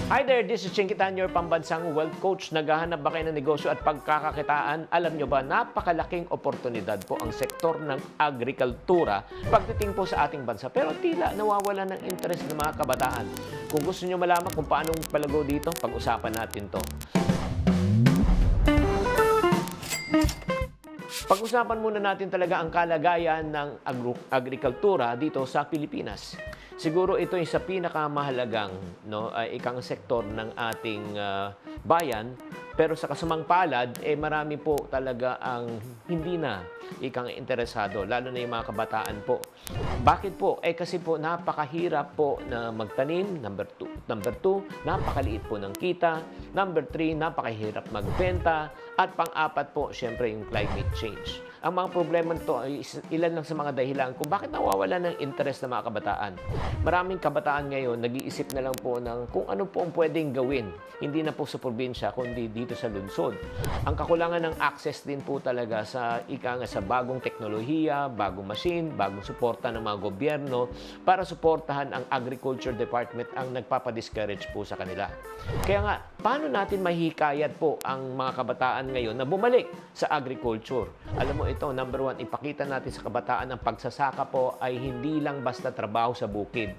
Hi there, this is Chinkitan, your pambansang wealth coach. Naghahanap ba kayo ng negosyo at pagkakakitaan? Alam nyo ba, napakalaking oportunidad po ang sektor ng agrikultura pagdating po sa ating bansa. Pero tila nawawala ng interest ng mga kabataan. Kung gusto nyo malaman kung paano palago dito, pag-usapan natin to. Pag-usapan muna natin talaga ang kalagayan ng agrikultura dito sa Pilipinas. Siguro ito ay sa pinakamahalagang ikang sektor ng ating bayan. Pero sa kasamang palad, marami po talaga ang hindi na ikang interesado, lalo na yung mga kabataan po. Bakit po? Kasi po napakahirap po na magtanim. Number two, napakaliit po ng kita. Number 3, napakahirap magbenta. At pang-apat po, syempre yung climate change. Ang mga problema nito ay ilan lang sa mga dahilan kung bakit nawawala ng interest ng mga kabataan. Maraming kabataan ngayon nag-iisip na lang po ng kung ano po ang pwedeng gawin. Hindi na po sa probinsya, kundi dito sa lungsod. Ang kakulangan ng access din po talaga sa sa bagong teknolohiya, bagong machine, bagong suporta ng mga gobyerno para suportahan ang Agriculture Department ang nagpapadiscourage po sa kanila. Kaya nga, paano natin mahihikayat po ang mga kabataan ngayon na bumalik sa agriculture? Alam mo, ito, number 1, ipakita natin sa kabataan ang pagsasaka po ay hindi lang basta trabaho sa bukid.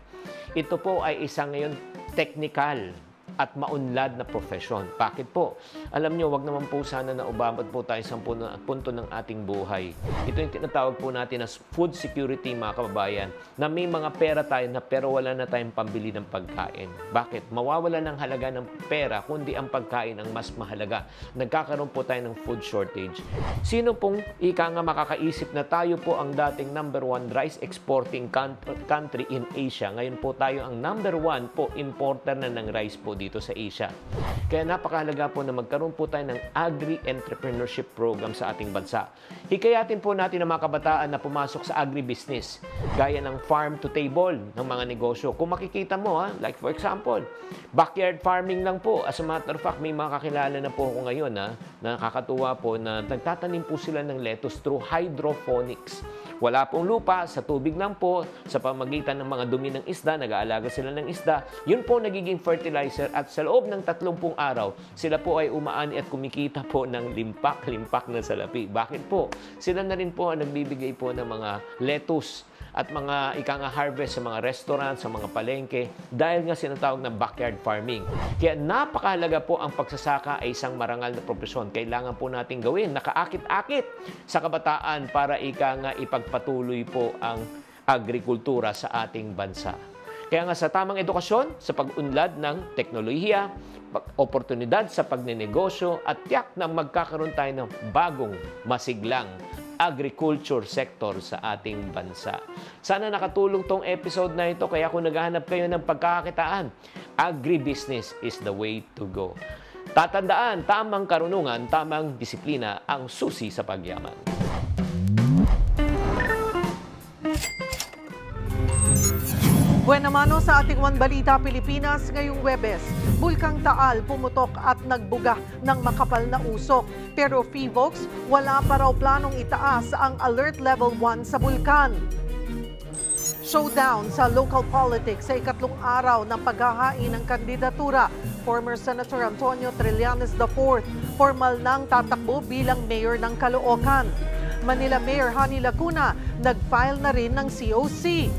Ito po ay isang ngayon technical at maunlad na profesyon. Bakit po? Alam nyo, wag naman po sana na umabot po tayo sa punto ng ating buhay. Ito yung tinatawag po natin as food security, mga kababayan, na may mga pera tayo na pero wala na tayong pambili ng pagkain. Bakit? Mawawala ng halaga ng pera, kundi ang pagkain ang mas mahalaga. Nagkakaroon po tayo ng food shortage. Sino pong nga makakaisip na tayo po ang dating number 1 rice exporting country in Asia? Ngayon po tayo ang number 1 po importer na ng rice po dito sa Asia. Kaya napakahalaga po na magkaroon po tayo ng agri-entrepreneurship program sa ating bansa. Hikayatin po natin ang mga kabataan na pumasok sa agribusiness, gaya ng farm to table ng mga negosyo. Kung makikita mo, like for example, backyard farming lang po. As a matter of fact, may mga kakilala na po ako ngayon na nakakatuwa po na nagtatanim po sila ng lettuce through hydroponics. Wala pong lupa, sa tubig lang po, sa pamagitan ng mga dumi ng isda, nag-aalaga sila ng isda, yun po nagiging fertilizer at sa loob ng 30 araw, sila po ay umaani at kumikita po ng limpak-limpak na salapi. Bakit po? Sila na rin po ang nagbibigay po ng mga lettuce at mga harvest sa mga restaurant, sa mga palengke, dahil nga sinatawag na backyard farming. Kaya napakahalaga po ang pagsasaka ay isang marangal na propesyon. Kailangan po natin gawin, nakaakit-akit sa kabataan para ipagpatuloy po ang agrikultura sa ating bansa. Kaya nga sa tamang edukasyon, sa pag-unlad ng teknolohiya, oportunidad sa pagnenegosyo at tiyak na magkakaroon tayo ng bagong masiglang agriculture sector sa ating bansa. Sana nakatulong tong episode na ito, kaya kung naghahanap kayo ng pagkakakitaan, agribusiness is the way to go. Tatandaan, tamang karunungan, tamang disiplina ang susi sa pagyaman. Buena mano sa ating One Balita Pilipinas ngayong Huwebes. Bulkang Taal pumutok at nagbuga ng makapal na usok. Pero FIVOX, wala pa raw planong itaas ang Alert Level 1 sa bulkan. Showdown sa local politics sa ikatlong araw ng paghahain ng kandidatura. Former Senator Antonio Trillanes IV, formal nang tatakbo bilang mayor ng Caloocan. Manila Mayor Honey Lacuna, nag-file na rin ng COC.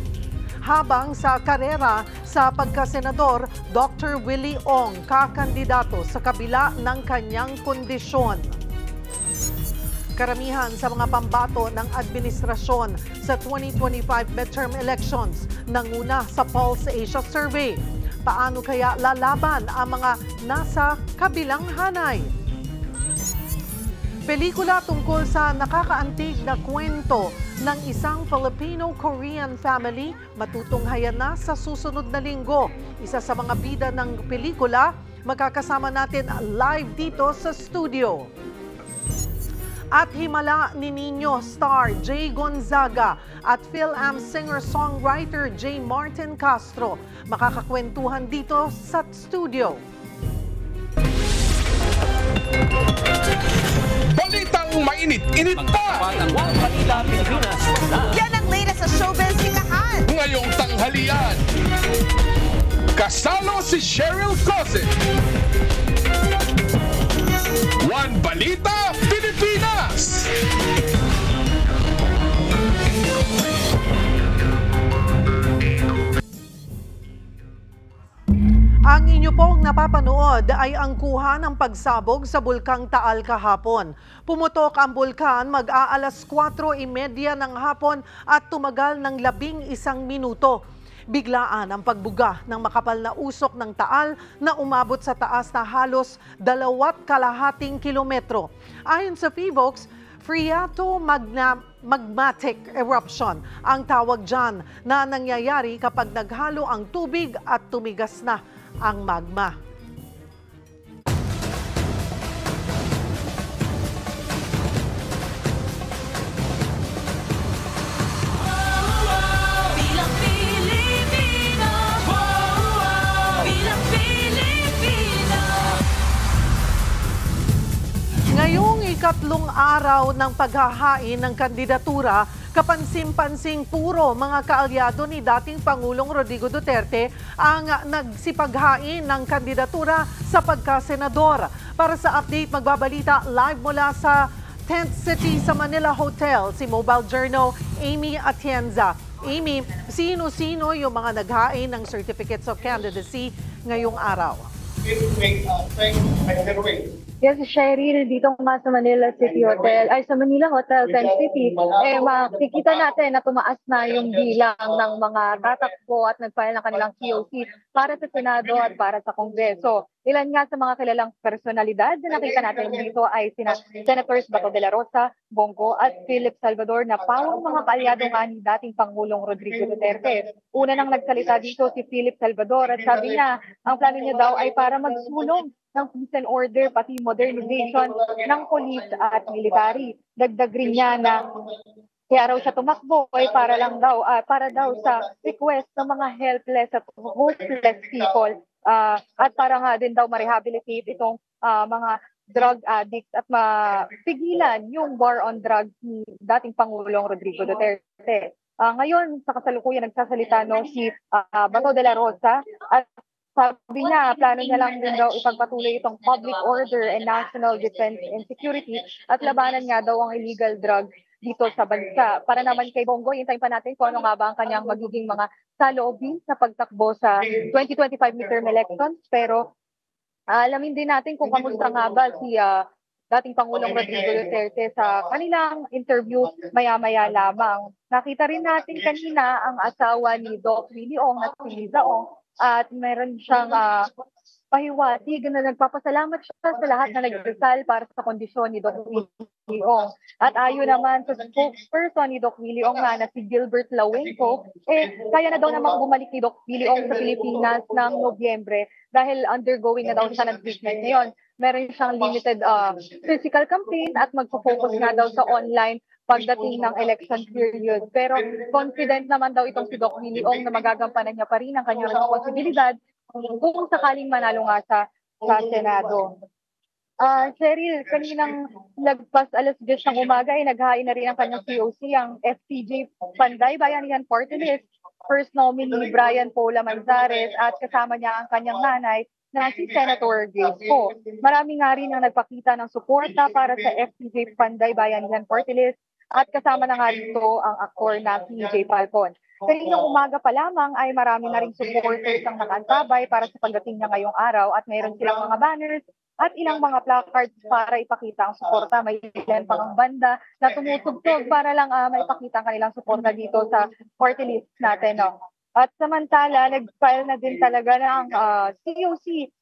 Habang sa karera sa pagkasenador, Dr. Willie Ong kakandidato sa kabila ng kanyang kondisyon. Karamihan sa mga pambato ng administrasyon sa 2025 midterm elections nanguna sa Pulse Asia Survey. Paano kaya lalaban ang mga nasa kabilang hanay? Pelikula tungkol sa nakakaantig na kwento ng isang Filipino-Korean family matutunghayan na sa susunod na linggo. Isa sa mga bida ng pelikula, makakasama natin live dito sa studio. At himala ni Nino star Jay Gonzaga at Phil-Am singer-songwriter J. Martin Castro. Makakakwentuhan dito sa studio. Balitang mainit-init pa! One Balita Pilipinas. Yan ang latest sa showbiz sikahan. Ngayong tanghalian, Kasalo si Cheryl Cose. One Balita Pilipinas. Ang inyo pong napapanood ay ang kuha ng pagsabog sa Bulkang Taal kahapon. Pumutok ang bulkan mag-aalas 4:30 ng hapon at tumagal ng 11 minuto. Biglaan ang pagbuga ng makapal na usok ng Taal na umabot sa taas na halos 2.5 kilometro. Ayon sa PHIVOLCS, phreatomagmatic eruption ang tawag dyan na nangyayari kapag naghalo ang tubig at tumigas na ang magma. Ngayong ikatlong araw ng paghahain ng kandidatura, kapansin-pansing puro mga kaalyado ni dating Pangulong Rodrigo Duterte ang nagsipaghain ng kandidatura sa pagkasenador. Para sa update, magbabalita live mula sa Tent City sa Manila Hotel, si Mobile Journal Amy Atienza. Amy, sino-sino yung mga naghain ng Certificates of Candidacy ngayong araw? Yes, Cheryl, dito nga sa Manila City Hotel, ay sa Manila Hotel, Tent City, makikita natin na tumaas na yung bilang ng mga tatakbo at nag-file ng kanilang COC para sa Senado at para sa Kongreso. Ilan nga sa mga kilalang personalidad na nakita natin dito ay Senators Bato de la Rosa, Bongo at Philip Salvador na pawang mga kaalyado nga ni dating Pangulong Rodrigo Duterte. Una nang nagsalita dito si Philip Salvador at sabi niya, ang plano niya daw ay para magsulong ng peace and order pati modernization ng police at military. Dagdag rin niya na kaya raw siya tumakbo ay para daw sa request ng mga helpless at hopeless people at para nga din daw ma-rehabilitate itong mga drug addicts at mapigilan yung war on drugs ni dating Pangulong Rodrigo Duterte. Ngayon, sa kasalukuyan nagsasalita si Bato de la Rosa at sabi niya, plano niya lang din daw ipagpatuloy itong public order and national defense and security at labanan nga daw ang illegal drugs dito sa bansa. Para naman kay Bongo, hintayin pa natin kung ano nga ba ang kanyang magiging mga saloobin sa pagtakbo sa 2025 midterm elections. Pero alamin din natin kung kamusta nga ba si dating Pangulong Rodrigo Duterte sa kanilang interview maya-maya lamang. Nakita rin natin kanina ang asawa ni Doc Willie Ong na si Liza Ong at meron siyang pahiwatig na nagpapasalamat siya sa lahat na nagdasal para sa kondisyon ni Doc Willie Ong. At ayon naman sa spokesperson ni Doc Willie Ong na si Gilbert Lawenco, kaya na daw namang bumalik ni Doc Willie Ong sa Pilipinas ng Nobyembre dahil undergoing na daw siya ng treatment ngayon. Meron siyang limited physical campaign at magpo-focus nga daw sa online pagdating ng election period. Pero confident naman daw itong si Doc Willie Ong na magagampanan niya pa rin ang kanyang responsibilidad kung sakaling manalo nga sa Senado. Cheryl, kaninang lagpas alas 10 ng umaga ay naghain na rin ang kanyang COC, ang FCJ Panday Bayanihan Party List, first nominee Brian Paula Manzares at kasama niya ang kanyang nanay na si Senator Grace Poe. Marami nga rin ang nagpakita ng suporta para sa FCJ Panday Bayanihan Party List at kasama na nga rito ang aktor na si Jay Falcon. Kaninang umaga pa lamang ay marami na ring supporters ang nakaantabay para sa pagdating niya ngayong araw at mayroon silang mga banners at ilang mga placards para ipakita ang suporta. May ilan pang banda na tumutugtog para lang maipakita ang kanilang suporta dito sa party list natin. No? At samantala, nag-file na din talaga ng COC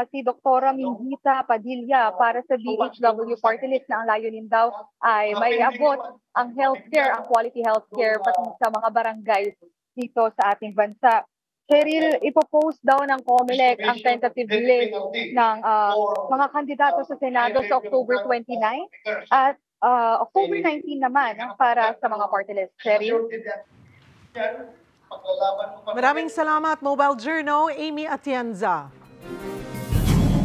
si Dr. Minghita Padilla para sa DHW party list na ang layunin daw ay may abot ang healthcare, ang quality healthcare pati sa mga barangay dito sa ating bansa. Cheryl, ipopost daw ng COMELEC ang tentative list ng mga kandidato sa Senado sa October 29 at October 19 naman para sa mga party list. Cheryl? Maraming salamat, Mobile Journal Amy Atienza.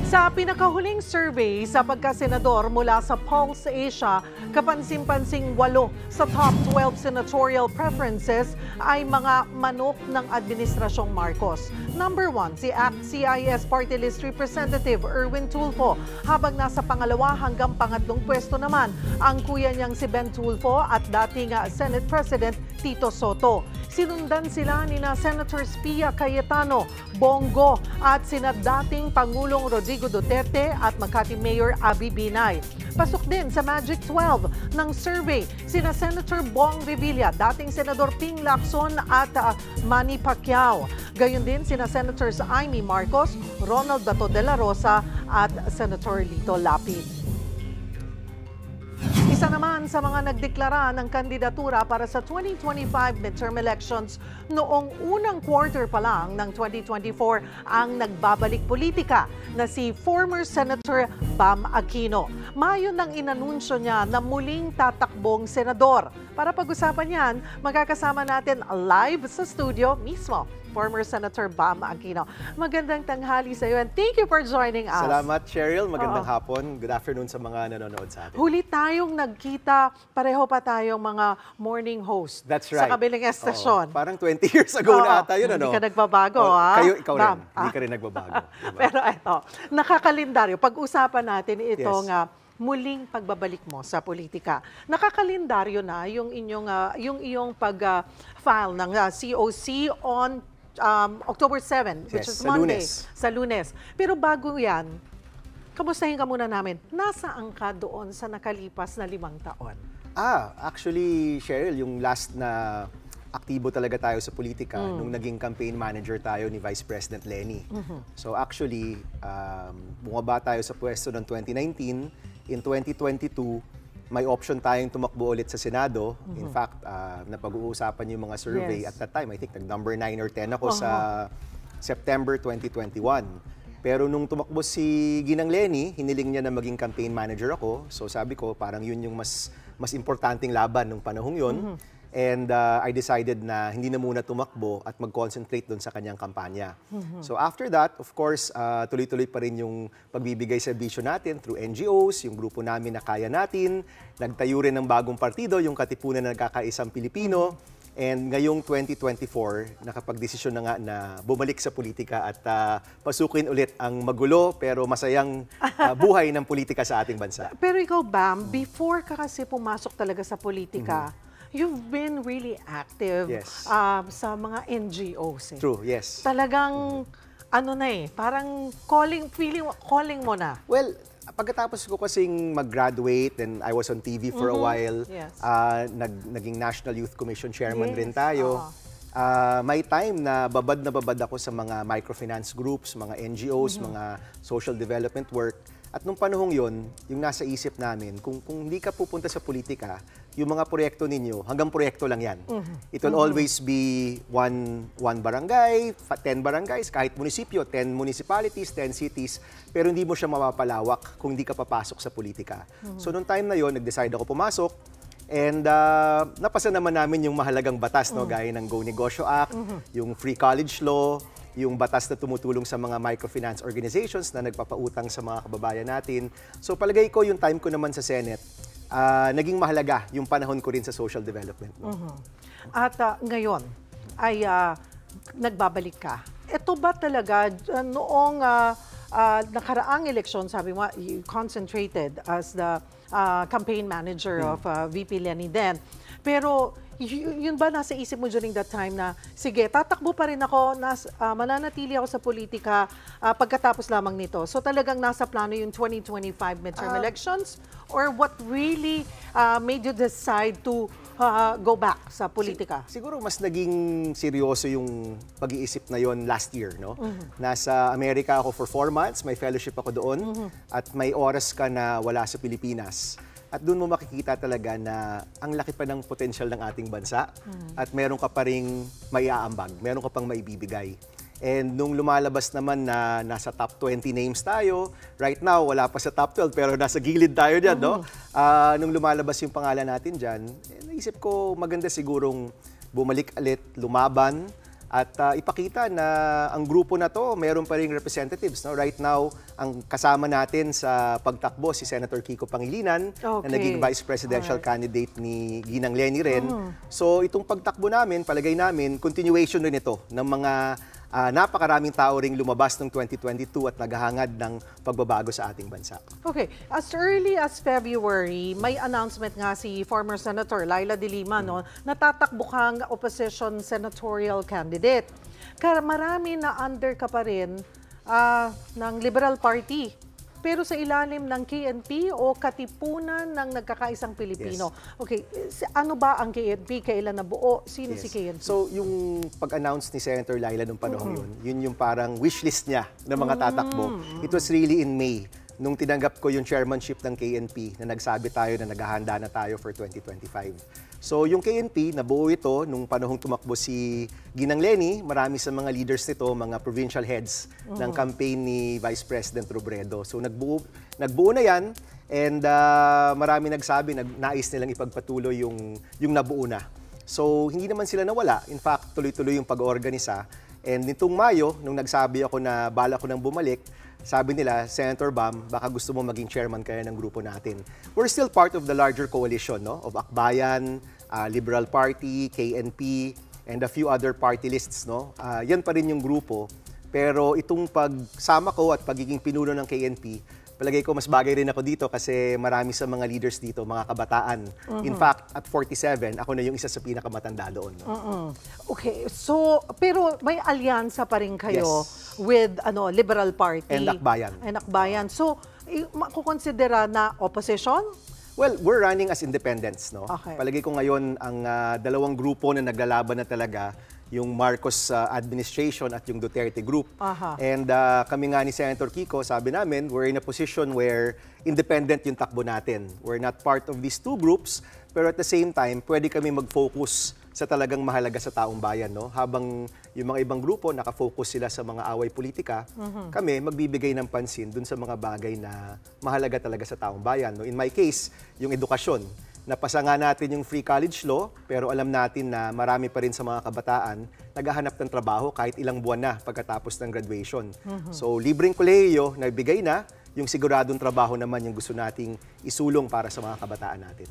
Sa pinakahuling survey sa pagkasenador mula sa Pulse Asia, kapansin-pansing 8 sa top 12 senatorial preferences ay mga manok ng Administrasyong Marcos. Number 1, si ACT-CIS Party List Representative Erwin Tulfo, habang nasa pangalawa hanggang pangatlong pwesto naman ang kuya niyang si Ben Tulfo at dating Senate President Tito Soto. Sinundan sila ni Senators Pia Cayetano, Bongo at sina dating Pangulong Rodrigo Duterte at Makati Mayor Abby Binay. Pasok din sa Magic 12 ng survey sina Senator Bong Revilla, dating Senador Ping Lacson at Manny Pacquiao. Gayon din sina Senators Amy Marcos, Ronald Bato de la Rosa at Senator Lito Lapid. Isa naman sa mga nagdeklara ng kandidatura para sa 2025 midterm elections noong unang quarter pa lang ng 2024 ang nagbabalik politika na si former Senator Bam Aquino. Mayon nang inanunsyo niya na muling tatakbong senador. Para pag-usapan yan, magkakasama natin live sa studio mismo, former Senator Bam Aquino. Magandang tanghali sa iyo and thank you for joining us. Salamat, Cheryl. Magandang hapon. Good afternoon sa mga nanonood sa atin. Huli tayong nagkita, pareho pa tayong mga morning host. That's right. Sa kabilang estasyon. Parang 20 years ago na ata yun, ano? Hindi ka nagbabago, ha? Ikaw rin. Hindi ka rin nagbabago. Diba? Pero eto, nakakalendaryo. Pag-usapan natin itong muling pagbabalik mo sa politika. Nakakalendaryo na yung iyong pag-file ng COC on October 7, which is Monday. Sa Lunes. Pero bago yan, kamustahin ka muna namin. Nasaan ka doon sa nakalipas na 5 taon? Actually, Cheryl, yung last na aktibo talaga tayo sa politika nung naging campaign manager tayo ni Vice President Lenny. So actually, bumaba tayo sa pwesto ng 2019. In 2022, may option tayong tumakbo ulit sa Senado. In fact, napag-uusapan yung mga survey. At that time, I think nag-number 9 or 10 ako sa September 2021. Pero nung tumakbo si Ginang Lenny, hiniling niya na maging campaign manager ako. So sabi ko, parang yun yung mas importanteng laban nung panahong yun. And I decided na hindi na muna tumakbo at mag-concentrate doon sa kanyang kampanya. So after that, of course, tuloy-tuloy pa rin yung pagbibigay serbisyo natin through NGOs, yung grupo namin na Kaya Natin. Nagtayo rin ng bagong partido, yung Katipunan na Nagkakaisang Pilipino. And ngayong 2024, nakapag-desisyon na nga na bumalik sa politika at pasukin ulit ang magulo pero masayang buhay ng politika sa ating bansa. Pero ikaw, Bam, before ka kasi pumasok talaga sa politika, you've been really active sa mga NGOs. True, yes. Talagang, parang calling mo na. Well, pagkatapos ko kasing mag-graduate and I was on TV for a while, naging National Youth Commission Chairman rin tayo. May time na babad ako sa mga microfinance groups, mga NGOs, mga social development work. At nung panahong yon, yung nasa isip namin, kung hindi ka pupunta sa politika, yung mga proyekto ninyo, hanggang proyekto lang yan. It will always be one barangay, 10 barangays, kahit munisipyo, 10 municipalities, 10 cities, pero hindi mo siya mapapalawak kung hindi ka papasok sa politika. So nung time na yon, nag-decide ako pumasok, and napasa naman namin yung mahalagang batas, no, gaya ng Go Negosyo Act, yung Free College Law, yung batas na tumutulong sa mga microfinance organizations na nagpapautang sa mga kababayan natin. So palagay ko yung time ko naman sa Senate, naging mahalaga yung panahon ko rin sa social development. No? At ngayon ay nagbabalik ka. Ito ba talaga noong nakaraang eleksyon, sabi mo, you concentrated as the campaign manager of VP Lenny then. Pero yun ba nasa isip mo during that time na, sige, tatakbo pa rin ako, mananatili ako sa politika pagkatapos lamang nito. So talagang nasa plano yung 2025 midterm elections? Or what really made you decide to go back sa politika? Siguro mas naging seryoso yung pag-iisip na yon last year, no? Nasa Amerika ako for 4 months, may fellowship ako doon, at may oras ka na wala sa Pilipinas. At doon mo makikita talaga na ang laki pa ng potensyal ng ating bansa at meron ka pa ring maiaambag, meron ka pang maibibigay. And nung lumalabas naman na nasa top 20 names tayo, right now wala pa sa top 12 pero nasa gilid tayo dyan, no? Nung lumalabas yung pangalan natin dyan, naisip ko maganda sigurong bumalik ulit, lumaban, at ipakita na ang grupo na to meron pa ring representatives. No? Right now, ang kasama natin sa pagtakbo si Senator Kiko Pangilinan na naging vice presidential candidate ni Ginang Leni rin. So itong pagtakbo namin, palagay namin, continuation rin ito ng mga napakaraming tao ring lumabas ng 2022 at naghahangad ng pagbabago sa ating bansa. Okay, as early as February, may announcement nga si former Senator Laila De Lima, no, natatakbo kang opposition senatorial candidate. Kaya marami na under ka pa rin ng Liberal Party. Pero sa ilalim ng KNP o Katipunan ng Nagkakaisang Pilipino. Yes. Okay, ano ba ang KNP? Kailan nabuo? Sino si KNP? So, yung pag-announce ni Senator Laila nung panahon yun yung parang wishlist niya ng mga tatakbo. It was really in May, nung tinanggap ko yung chairmanship ng KNP na nagsabi tayo na naghahanda na tayo for 2025. So, yung KNP, nabuo ito nung panahong tumakbo si Ginang Leni. Marami sa mga leaders nito, mga provincial heads ng campaign ni Vice President Robredo. So, nagbuo na yan and marami nagsabi, nais nilang ipagpatuloy yung nabuo na. So, hindi naman sila nawala. In fact, tuloy-tuloy yung pag-organisa. And nitong Mayo, nung nagsabi ako na bala ko nang bumalik, sabi nila, Senator Bam, baka gusto mo maging chairman kaya ng grupo natin. We're still part of the larger coalition, no? Of Akbayan, Liberal Party, KNP, and a few other party lists, no? Yan pa rin yung grupo. Pero itong pagsama ko at pagiging pinuno ng KNP, palagay ko mas bagay rin ako dito kasi marami sa mga leaders dito, mga kabataan. In fact, at 47, ako na yung isa sa pinakamatanda doon. No? Okay, so, pero may alyansa pa rin kayo with Liberal Party. And Akbayan. And Akbayan. So, makukonsidera na opposition? Well, we're running as independents. No? Okay. Palagay ko ngayon, ang dalawang grupo na naglalaban na talaga, yung Marcos administration at yung Duterte group. And kami nga ni Senator Kiko, sabi namin, we're in a position where independent yung takbo natin. We're not part of these two groups, pero at the same time, pwede kami mag-focus sa talagang mahalaga sa taong bayan. No? Habang yung mga ibang grupo, nakafocus sila sa mga away politika, kami magbibigay ng pansin dun sa mga bagay na mahalaga talaga sa taong bayan. No? In my case, yung edukasyon. Napasa nga natin yung free college law, pero alam natin na marami pa rin sa mga kabataan naghahanap ng trabaho kahit ilang buwan na pagkatapos ng graduation. So, libreng kolehiyo na ibigay na, yung siguradong trabaho naman yung gusto nating isulong para sa mga kabataan natin.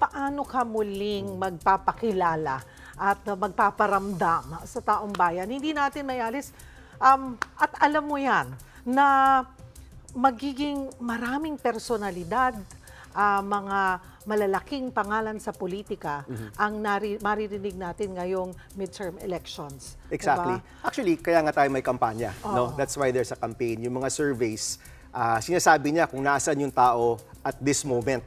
Paano ka muling magpapakilala at magpaparamdam sa taong bayan? Hindi natin mayalis, at alam mo yan, na magiging maraming personalidad, mga malalaking pangalan sa politika ang maririnig natin ngayong midterm elections. Exactly. Diba? Actually, kaya nga tayo may kampanya. No? That's why there's a campaign. Yung mga surveys, sinasabi niya kung nasaan yung tao at this moment.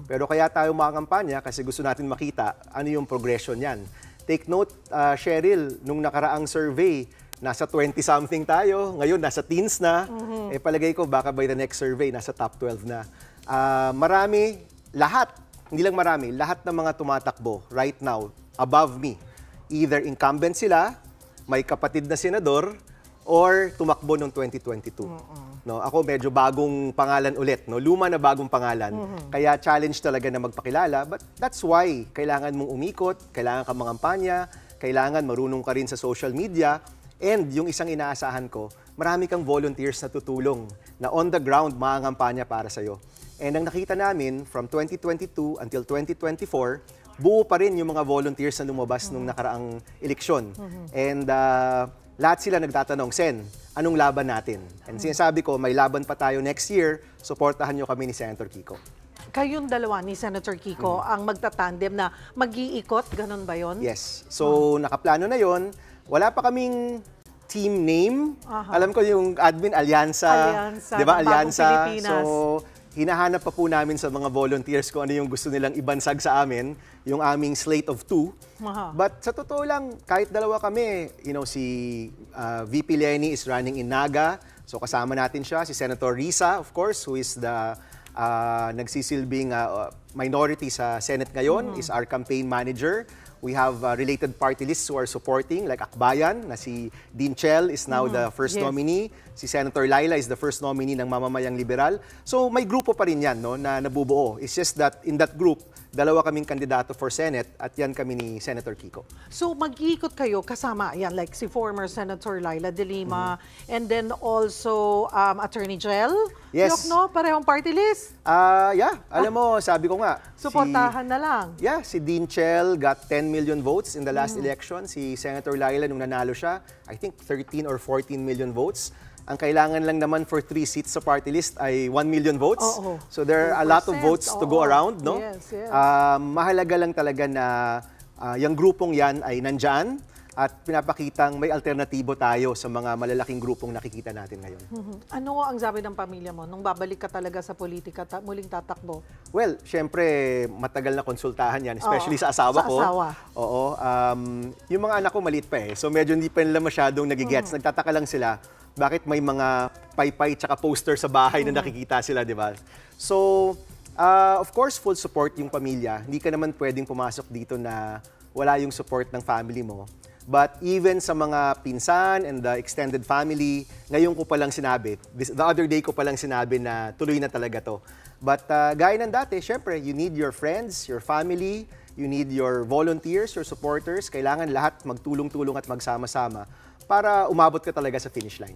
Pero kaya tayo makakampanya kasi gusto natin makita ano yung progression yan. Take note, Cheryl, nung nakaraang survey, nasa 20-something tayo. Ngayon, nasa teens na. Palagay ko, baka by the next survey, nasa top 12 na. Marami, lahat, hindi lang marami, lahat ng mga tumatakbo right now, above me, either incumbent sila, may kapatid na senador, or tumakbo noong 2022. No, ako medyo bagong pangalan ulit, no? Luma na bagong pangalan. Kaya challenge talaga na magpakilala, but that's why kailangan mong umikot, kailangan ka mangampanya, kailangan marunong ka rin sa social media, and yung isang inaasahan ko, marami kang volunteers na tutulong na on the ground mangangampanya para sa'yo. And ang nakita namin, from 2022 until 2024, buo pa rin yung mga volunteers na lumabas nung nakaraang eleksyon. And lahat sila nagtatanong, Sen, anong laban natin? And sinasabi ko, may laban pa tayo next year, supportahan nyo kami ni Senator Kiko. Kayong dalawa ni Senator Kiko ang magtatandem na mag-iikot, ganun ba yon? Yes. So, nakaplano na yon. Wala pa kaming team name. Alam ko yung admin, Alyansa. Di ba? Alyansa. So, hinahanap pa po namin sa mga volunteers kung ano yung gusto nilang ibansag sa amin, yung aming slate of 2. But sa totoo lang, kahit dalawa kami, si VP Leni is running in Naga, so kasama natin siya. Si Senator Risa, of course, who is the nagsisilbing minority sa Senate ngayon, is our campaign manager. We have related party lists who are supporting, like Akbayan, na si Dean Chel is now the first yes. nominee. Si Senator Laila is the first nominee ng Mamamayang Liberal. So may grupo pa rin yan, no, na nabubuo. It's just that in that group, dalawa kaming kandidato for Senate at yan kami ni Senator Kiko. So mag-iikot kayo kasama, yan, like si former Senator Laila de Lima, and then also Attorney Jel? Yes. Diokno, parehong party list? Yeah, alam mo, sabi ko nga. Suportahan na lang. Yeah, si Dean Chel got 10 million votes in the last election. Si Senator Laila, nung nanalo siya, I think 13 or 14 million votes. Ang kailangan lang naman for 3 seats sa party list ay 1 million votes. Oo. So there are a lot of 2%, votes to go around, no? Yes, yes. Mahalaga lang talaga na yung grupong yan ay nandyan at pinapakitang may alternatibo tayo sa mga malalaking grupong nakikita natin ngayon. Ano ang sabi ng pamilya mo nung babalik ka talaga sa politika, muling tatakbo? Well, syempre, matagal na konsultahan yan, especially sa asawa ko. Sa asawa. Oo. Yung mga anak ko maliit pa eh. So medyo hindi pa nila masyadong nagigets. Nagtataka lang sila, bakit may mga paypay tsaka poster sa bahay na nakikita sila, di ba? So, of course, full support yung pamilya. Hindi ka naman pwedeng pumasok dito na wala yung support ng family mo. But even sa mga pinsan and the extended family, ngayon ko palang sinabi, the other day ko palang sinabi na tuloy na talaga to. But gaya ng dati, syempre, you need your friends, your family, you need your volunteers, your supporters. Kailangan lahat magtulong-tulong at magsama-sama para umabot ka talaga sa finish line.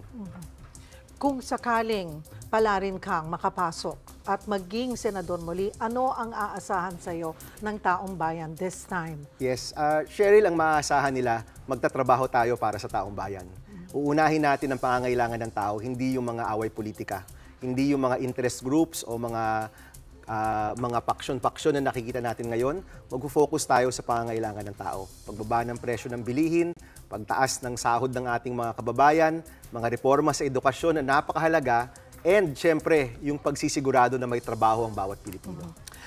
Kung sakaling pala rin kang makapasok at maging senador muli, ano ang aasahan sa'yo ng taong bayan this time? Yes, Cheryl, ang maaasahan nila, magtatrabaho tayo para sa taong bayan. Uunahin natin ang pangangailangan ng tao, hindi yung mga away politika, hindi yung mga interest groups o mga paksyon-paksyon na nakikita natin ngayon. Mag-focus tayo sa pangangailangan ng tao. Pagbaba ng presyo ng bilihin, pagtaas ng sahod ng ating mga kababayan, mga reforma sa edukasyon na napakahalaga, and syempre, yung pagsisigurado na may trabaho ang bawat Pilipino.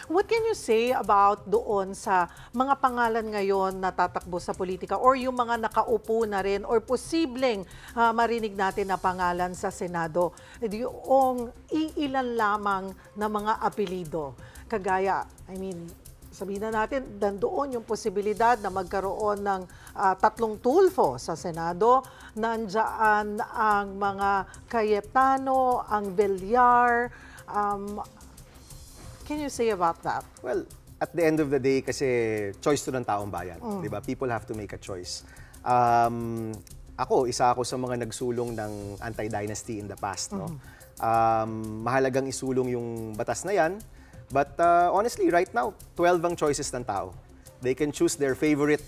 What can you say about doon sa mga pangalan ngayon na tatakbo sa politika or yung mga nakaupo na rin or posibleng marinig natin na pangalan sa Senado? Yung iilan lamang na mga apelido. Kagaya, sabihin na natin, nandoon yung posibilidad na magkaroon ng 3 tulfo sa Senado. Nandiyan ang mga Cayetano, ang Villar. Can you say about that? Well, at the end of the day, kasi choice to ng taong bayan. Di ba? People have to make a choice. Isa ako sa mga nagsulong ng anti-dynasty in the past. No? Mahalagang isulong yung batas na yan. But honestly, right now, 12 ang choices ng tao. They can choose their favorite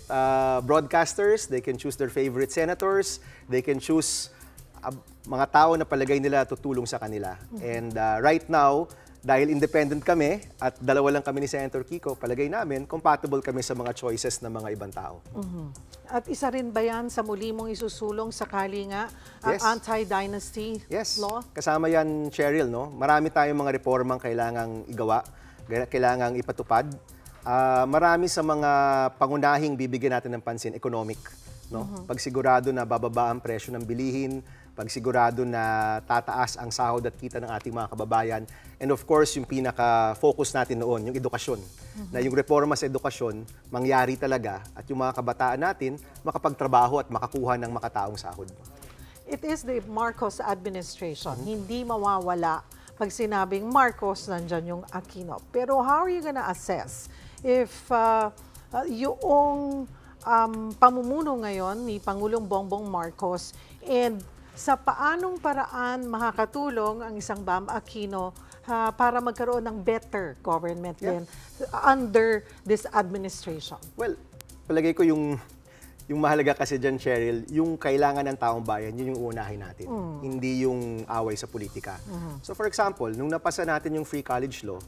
broadcasters, they can choose their favorite senators, they can choose mga tao na palagay nila tutulong sa kanila. And right now, dahil independent kami at dalawa lang kami ni Senator Kiko, palagay namin, compatible kami sa mga choices ng mga ibang tao. At isa rin ba yan sa muli mong isusulong sakali nga ang Yes. anti-dynasty law? Kasama yan, Cheryl. No? Marami tayong mga reformang kailangang igawa, kailangang ipatupad. Marami sa mga pangunahing bibigyan natin ng pansin, economic. No? Pagsigurado na bababa ang presyo ng bilihin, pagsigurado na tataas ang sahod at kita ng ating mga kababayan. And of course, yung pinaka-focus natin noon, yung edukasyon. Na yung reforma sa edukasyon, mangyari talaga at yung mga kabataan natin makapagtrabaho at makakuha ng makataong sahod. It is the Marcos administration. Hindi mawawala pag sinabing Marcos, nandyan yung Aquino. Pero how are you gonna assess if yung pamumuno ngayon ni Pangulong Bongbong Marcos and sa paanong paraan makakatulong ang isang Bam Aquino para magkaroon ng better government din under this administration? Well, palagay ko yung mahalaga kasi dyan, Cheryl, yung kailangan ng taong bayan, yun yung uunahin natin. Hindi yung away sa politika. So for example, nung napasa natin yung free college law,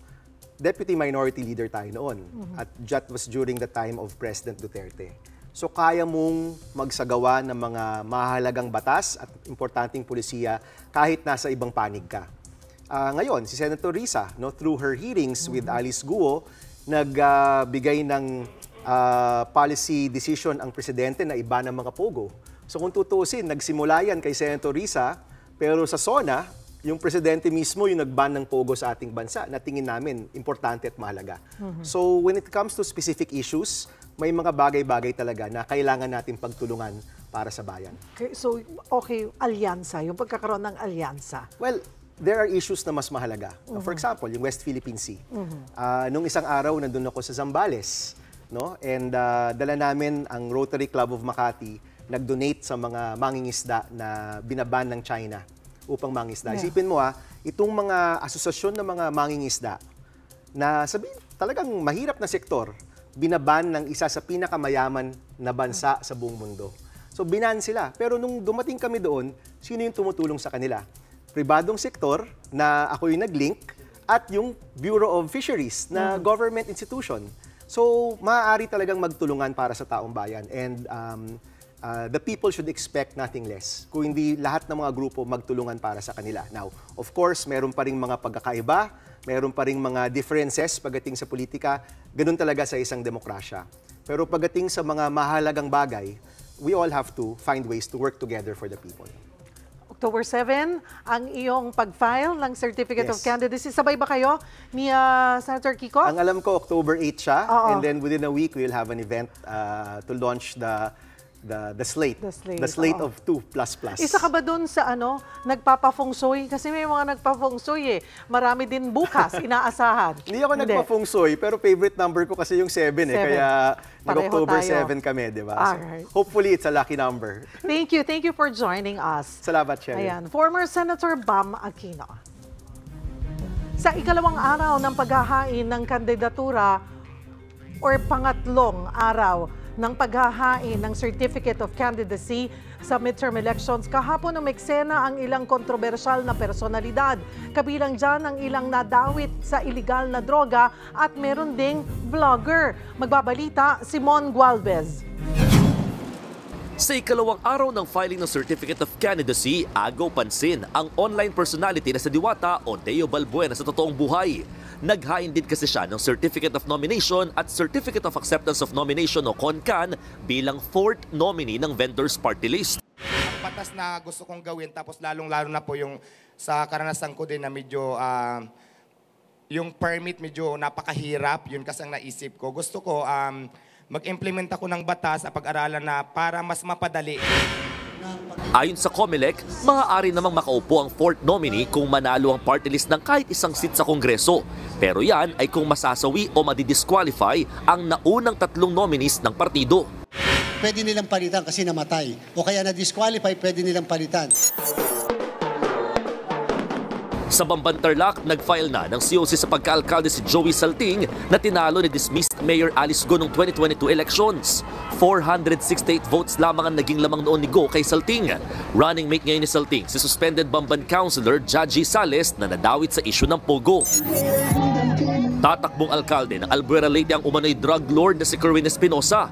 deputy minority leader tayo noon. At that was during the time of President Duterte. So kaya mong magsagawa ng mga mahalagang batas at importanteng pulisiya kahit nasa ibang panig ka. Ngayon, si Senator Risa, no, through her hearings with Alice Guo, nagbigay ng policy decision ang presidente na iba ng mga pogo. So kung tutuusin, nagsimula yan kay Senator Risa, pero sa SONA, yung presidente mismo yung nag-ban ng pogo sa ating bansa na tingin namin importante at mahalaga. So when it comes to specific issues, may mga bagay-bagay talaga na kailangan natin pagtulungan para sa bayan. Okay, so, alyansa, yung pagkakaroon ng alyansa. Well, there are issues na mas mahalaga. For example, yung West Philippine Sea. Nung isang araw, nandun ako sa Zambales, no? And dala namin ang Rotary Club of Makati, nag-donate sa mga mangingisda na binaban ng China upang mangingisda. Yeah. Isipin mo itong mga asosasyon ng mga mangingisda na sabihin talagang mahirap na sektor, binaban ng isa sa pinakamayaman na bansa sa buong mundo. So binan sila. Pero nung dumating kami doon, sino yung tumutulong sa kanila? Pribadong sektor na ako yung nag-link at yung Bureau of Fisheries na government institution. So maaari talagang magtulungan para sa taong bayan. And the people should expect nothing less. Kung hindi lahat ng mga grupo magtulungan para sa kanila. Now, of course, meron pa ring mga pagkakaiba, meron pa ring mga differences pagdating sa politika. Ganun talaga sa isang demokrasya. Pero pagdating sa mga mahalagang bagay, we all have to find ways to work together for the people. October 7, ang iyong pag-file ng Certificate of Yes. Candidacy. Sabay ba kayo ni Senator Kiko? Ang alam ko, October 8 siya. Oo. And then within a week, we'll have an event to launch the slate. The slate, The slate oo. of 2++. Isa ka ba dun sa nagpapa-feng shui? Kasi may mga nagpa-feng shui eh. Marami din bukas, inaasahan. Hindi ako nagpa-feng shui, pero favorite number ko kasi yung 7 eh. Seven. Kaya Pareho nag-October tayo. 7 kami, di ba? Alright. So, hopefully, it's a lucky number. Thank you for joining us. Salamat, Sherry. Ayan, former Senator Bam Aquino. Sa ikalawang araw ng paghahain ng kandidatura or pangatlong araw ng paghahain ng Certificate of Candidacy sa midterm elections, kahapon umeksena ang ilang kontrobersyal na personalidad. Kabilang dyan ang ilang nadawit sa iligal na droga at meron ding vlogger. Magbabalita, Simon Gualvez. Sa ikalawang araw ng filing ng Certificate of Candidacy, agaw pansin ang online personality na sa Diwata o Teo Balbuena sa totoong buhay. Naghain din kasi siya ng Certificate of Nomination at Certificate of Acceptance of Nomination o CONCAN bilang fourth nominee ng vendors party list. Ang batas na gusto kong gawin, tapos lalong-lalo na po yung sa karanasan ko din na medyo yung permit medyo napakahirap, yun kasi ang naisip ko. Gusto ko mag-implement ako ng batas sa pag-aralan na para mas mapadali. Ayon sa COMELEC, maaari namang makaupo ang fourth nominee kung manalo ang party list ng kahit isang seat sa Kongreso. Pero yan ay kung masasawi o madidisqualify ang naunang tatlong nominees ng partido. Pwede nilang palitan kasi namatay. O kaya na-disqualify, pwede nilang palitan. Sa Bamban-Tarlac, nag-file na ng COC sa pagka-alkalde si Joey Salting na tinalo ni dismissed Mayor Alice Go noong 2022 elections. 468 votes lamang ang naging lamang noon ni Go kay Salting. Running mate ngayon ni Salting si suspended Bamban Councilor Jaji Sales na nadawit sa isyu ng Pogo. Tatakbong alkalde ng Albuera Leyte ang umano'y drug lord na si Kerwin Espinosa.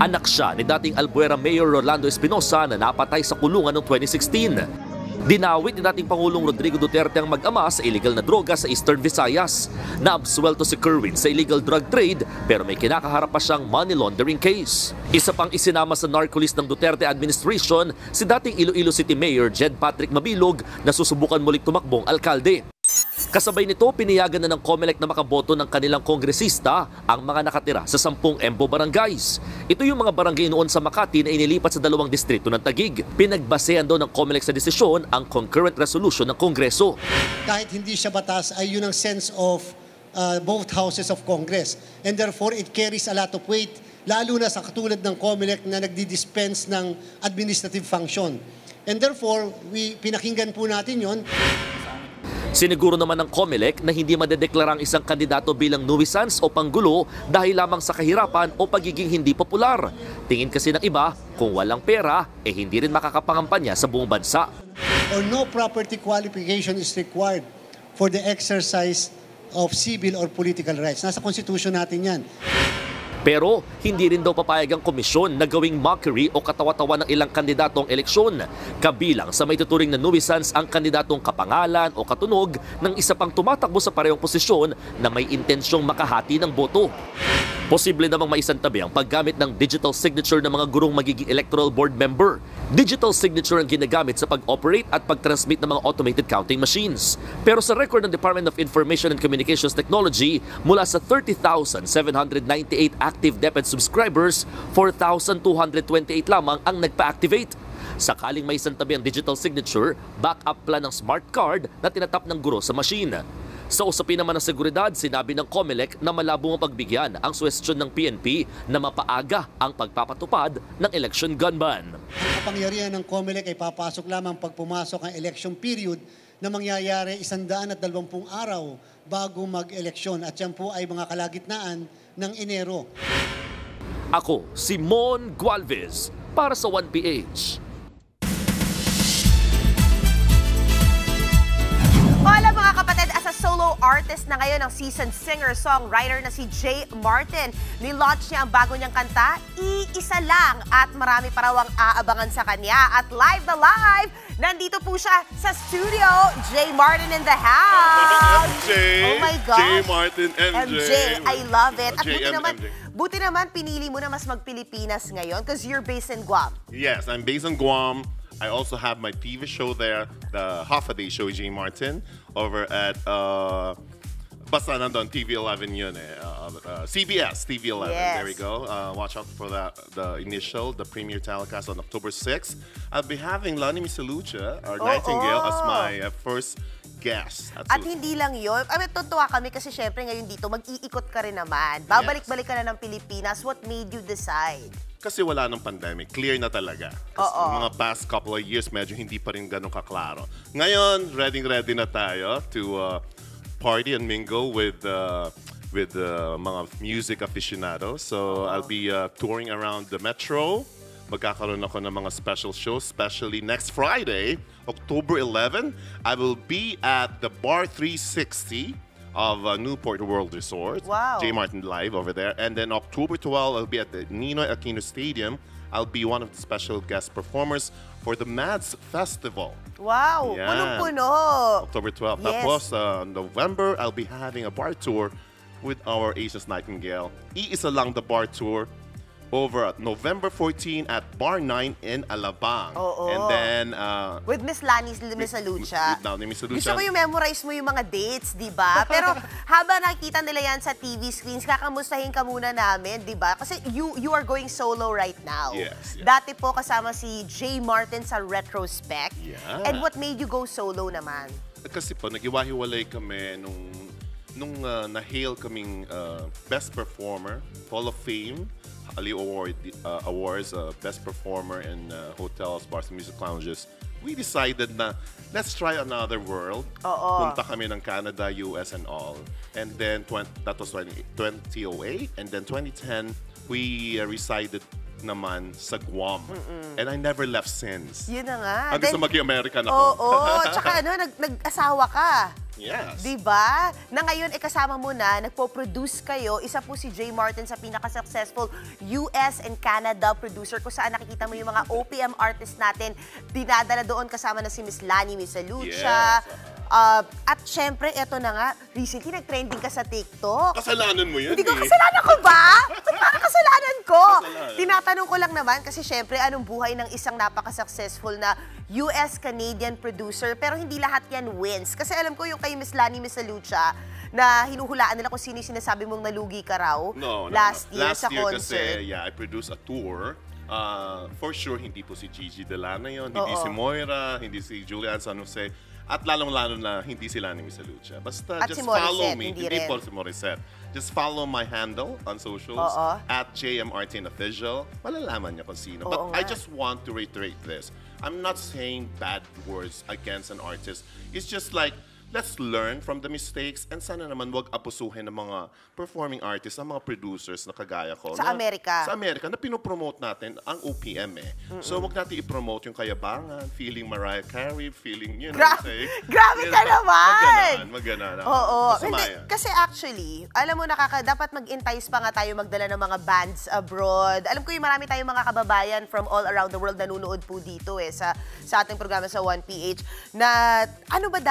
Anak siya ni dating Albuera Mayor Rolando Espinosa na napatay sa kulungan noong 2016. Dinawit ni dating Pangulong Rodrigo Duterte ang mag-ama sa illegal na droga sa Eastern Visayas. Naabsuelto si Kerwin sa illegal drug trade pero may kinakaharap pa siyang money laundering case. Isa pang isinama sa narcolist ng Duterte administration si dating Iloilo City Mayor Jed Patrick Mabilog na susubukan muling tumakbong alkalde. Kasabay nito, piniyagan na ng COMELEC na makaboto ng kanilang kongresista ang mga nakatira sa 10 EMBO barangays. Ito yung mga barangay noon sa Makati na inilipat sa 2 distrito ng Taguig. Pinagbasehan daw ng COMELEC sa desisyon ang concurrent resolution ng Kongreso. Kahit hindi siya batas, ay yun ang sense of both houses of Congress. And therefore, it carries a lot of weight, lalo na sa katulad ng COMELEC na nagdi-dispense ng administrative function. And therefore, pinakinggan po natin yon. Siniguro naman ng COMELEC na hindi madedeklara ang isang kandidato bilang nuisance o panggulo dahil lamang sa kahirapan o pagiging hindi popular. Tingin kasi ng iba, kung walang pera, hindi rin makakapangampanya sa buong bansa. Or no property qualification is required for the exercise of civil or political rights. Nasa konstitusyon natin yan. Pero hindi rin daw papayag ang komisyon na gawing mockery o katawa-tawa ng ilang kandidato ang eleksyon. Kabilang sa may tuturing na nuisance ang kandidatong kapangalan o katunog ng isa pang tumatakbo sa parehong posisyon na may intensyong makahati ng boto. Posible namang maisantabi ang paggamit ng digital signature ng mga gurong magiging electoral board member. Digital signature ang ginagamit sa pag-operate at pag-transmit ng mga automated counting machines. Pero sa record ng Department of Information and Communications Technology, mula sa 30,798 active DepEd subscribers, 4,228 lamang ang nagpa-activate. Sakaling may isantabi ang digital signature, backup plan ng smart card na tinatap ng guro sa machine. Sa usapin naman ng seguridad, sinabi ng COMELEC na malabo ang pagbigyan ang suwestyon ng PNP na mapaaga ang pagpapatupad ng election gun ban. Ang kapangyarihan ng COMELEC ay papasok lamang pag pumasok ang election period na mangyayari 120 araw bago mag-eleksyon at yan po ay mga kalagitnaan ng Enero. Ako, si Mon Gualvez, para sa 1PH. Hola mga kapatid, as a solo artist na ngayon ang seasoned singer-songwriter na si Jay Martin. Nilaunch niya ang bago niyang kanta, Iisa Lang, at marami pa raw ang aabangan sa kanya. At live na live, nandito po siya sa studio, Jay Martin in the house. MJ, oh my gosh. Jay Martin, MJ. I love it. At JM, buti naman pinili mo na mas mag-Pilipinas ngayon because you're based in Guam. Yes, I'm based in Guam. I also have my TV show there, the half-a-day show, Jay Martin, over at basta nandun, TV11 yun eh. CBS, TV11. Yes. There we go. Watch out for the premiere telecast on October 6th. I'll be having Lani Misalucha, our Nightingale, as my first guest. At hindi lang yun. Tuntua kami kasi syempre ngayon dito, mag-iikot ka rin naman. Babalik-balik ka na ng Pilipinas. What made you decide? Kasi wala ng pandemic. Clear na talaga. Kasi mga past couple of years, medyo hindi pa rin ganun kaklaro. Ngayon, ready na tayo to party and mingle with mga music aficionados. So, I'll be touring around the metro. Magkakaroon ako ng mga special shows, especially next Friday, October 11. I will be at the Bar 360 of Newport World Resort. Wow. Jay Martin live over there. And then October 12, I'll be at the Ninoy Aquino Stadium. I'll be one of the special guest performers for the MADS Festival. Wow, Yeah. punong-puno. October 12. Yes. Tapos, November, I'll be having a bar tour with our Asia's Nightingale. Iisa Lang the bar tour over at November 14 at Bar 9 in Alabang. And then with Miss Lani Misalucha. with Lani Misalucha. Gusto ko yung memorize mo yung mga dates, di ba? Pero habang nakikita nila yan sa TV screens, kakamustahin ka muna namin, di ba? Kasi you are going solo right now. Yes. Dati po kasama si Jay Martin sa Retrospect. Yeah. And what made you go solo naman? Kasi po, nag-iwahiwalay kami nung na-hail kaming Best Performer, Hall of Fame, Ali Awards, Best Performer in hotels, bars, and music lounges. We decided na let's try another world. Punta kami ng Canada, US, and all. And then that was 2008. And then 2010, we resided naman sa Guam. And I never left since. Yun na nga. Hanggang sa maging American ako. Oo. Tsaka nag-asawa ka. Yes. Diba? Na ngayon, kasama mo na, nagpo-produce kayo. Isa po si Jay Martin sa pinaka-successful US and Canada producer kung saan nakikita mo yung mga OPM artists natin. Dinadala doon kasama na si Miss Lani Misalucha. Yes. At syempre, eto na nga, recently nag-trending ka sa TikTok. Kasalanan mo yun. Hindi ko kasalanan ko ba? Parang kasalanan ko. Kasalanan. Tinatanong ko lang naman kasi syempre, anong buhay ng isang napaka-successful na US-Canadian producer, pero hindi lahat yan wins. Kasi alam ko yung kay Miss Lani Misalucha na hinuhulaan nila kung sino yung sinasabi mong nalugi ka raw last year sa concert. Kasi, I produced a tour. For sure, hindi po si Gigi Delana yun, hindi si Moira, hindi si Julian San Jose, at lalong-lalo na hindi sila ni Misalucha. Basta at just si follow me. Hindi po si Morissette. Just follow my handle on socials at JMRtinOfficial. Malalaman niya kung sino. But I just want to reiterate this. I'm not saying bad words against an artist. It's just like, let's learn from the mistakes and sana naman wag abusuhin ng mga performing artists, ang mga producers na kagaya ko. Sa Amerika. Sa Amerika, na pinopromote natin ang OPM eh. So wag natin i-promote yung kayabangan, feeling Mariah Carey, feeling, you know, Grabe ka naman! Maganan. Oo. Kasi actually, alam mo, dapat mag-entice pa nga tayo magdala ng mga bands abroad. Alam ko yung marami tayong mga kababayan from all around the world na nanonood po dito sa ating programa sa 1PH na ano ba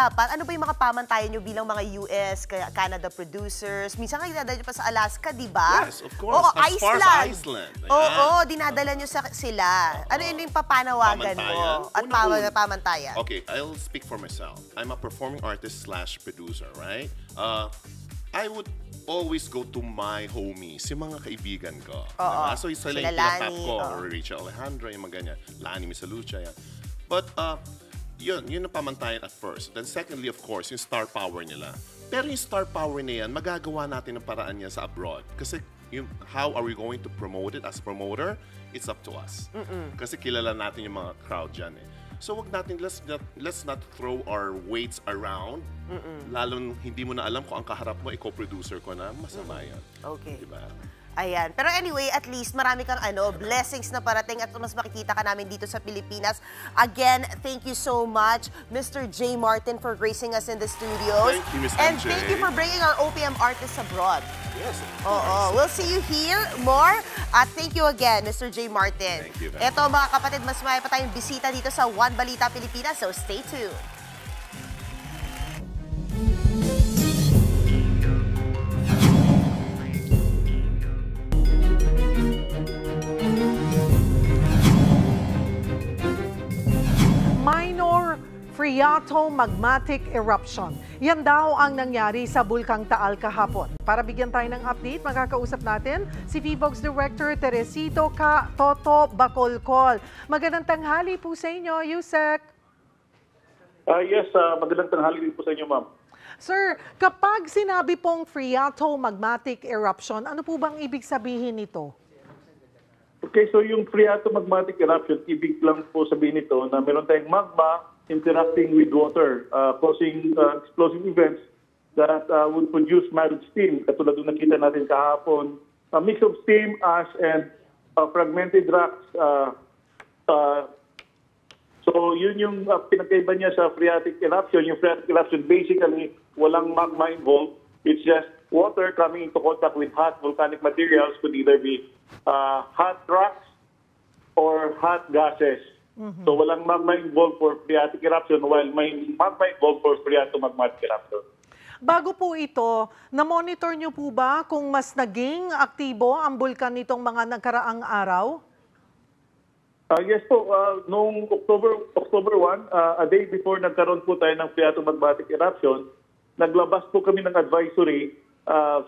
yung mga mga pamantayan nyo bilang mga US, Canada producers? Minsan nga dinadala nyo pa sa Alaska, di ba? Yes, of course. Oo, As far as Iceland. Ayan. Oo, dinadala nyo sila. Ano yun yung papanawagan mo? At pamantayan? Okay, I'll speak for myself. I'm a performing artist / producer, right? I would always go to my homies, yung mga kaibigan ko. Diba? So, isa lang yung tinatap ko, or Rachel Alejandra, yung mga ganyan. Lani Misalucha, yan. But, yun ang pamantayan at first. Then secondly, of course, yung star power nila. Pero yung star power na yan, magagawa natin ng paraan yan sa abroad. Kasi, how are we going to promote it as promoter? It's up to us. Kasi kilala natin yung mga crowd dyan eh. So wag natin, let's not throw our weights around. Lalo hindi mo na alam kung ang kaharap mo, co-producer ko na, masama yan. Okay. Diba? Ayan. Pero anyway, at least marami kang blessings na parating at mas makikita ka namin dito sa Pilipinas. Again, thank you so much, Mr. J. Martin, for gracing us in the studios. Thank you, Ms. And MJ. thank you for bringing our OPM artists abroad. Yes. Oo. We'll see you here more. At thank you again, Mr. J. Martin. Thank you. Eto mga kapatid, mas may pa tayong bisita dito sa One Balita Pilipinas, so stay tuned. Minor phreatomagmatic eruption. Yan daw ang nangyari sa Bulkang Taal kahapon. Para bigyan tayo ng update, magkakausap natin si VVOG's Director Teresito Katoto Bacolcol. Magandang tanghali po sa inyo, Yusek. Yes, magandang tanghali po sa inyo, ma'am. Sir, kapag sinabi pong phreatomagmatic eruption, ano po bang ibig sabihin nito? Okay, so yung phreatomagmatic eruption, ibig lang po sabihin nito na meron tayong magma interacting with water, causing explosive events that would produce mild steam. Katulad ng nakita natin kahapon, a mix of steam, ash, and fragmented rocks. So yun yung pinagkaiba niya sa phreatic eruption. Yung phreatic eruption, basically, walang magma involved. It's just water coming into contact with hot volcanic materials, could either be hot rocks or hot gases. So walang magma involved for phreatic eruption while may magma involved for phreatomagmatic eruption. Bago po ito, na-monitor niyo po ba kung mas naging aktibo ang bulkan nitong mga nagkaraang araw? Yes po, noong October 1, a day before nagkaroon po tayo ng phreatomagmatic eruption, naglabas po kami ng advisory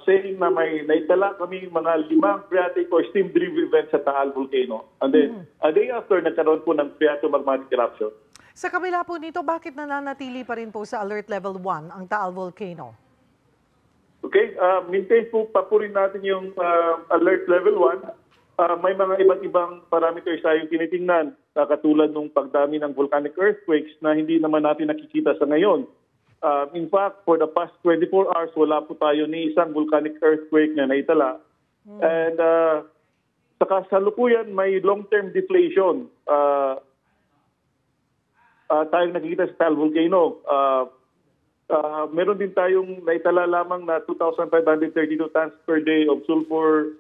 saying na may naitala kami mga 5 phreatic or steam-driven events sa Taal Volcano. And then, a day after, nagkaroon po ng phreatomagmatic eruption. Sa kabila po nito, bakit nananatili pa rin po sa Alert Level 1 ang Taal Volcano? Okay, maintain po rin natin yung Alert Level 1. May mga iba't ibang parameters tayong tinitingnan, katulad ng pagdami ng volcanic earthquakes na hindi naman natin nakikita sa ngayon. In fact, for the past 24 hours, wala po tayo ni isang volcanic earthquake na naitala. And sa kasalukuyan, may long-term deflation. Tayong nakikita sa Taal Volcano. Meron din tayong naitala lamang na 2,532 tons per day of sulfur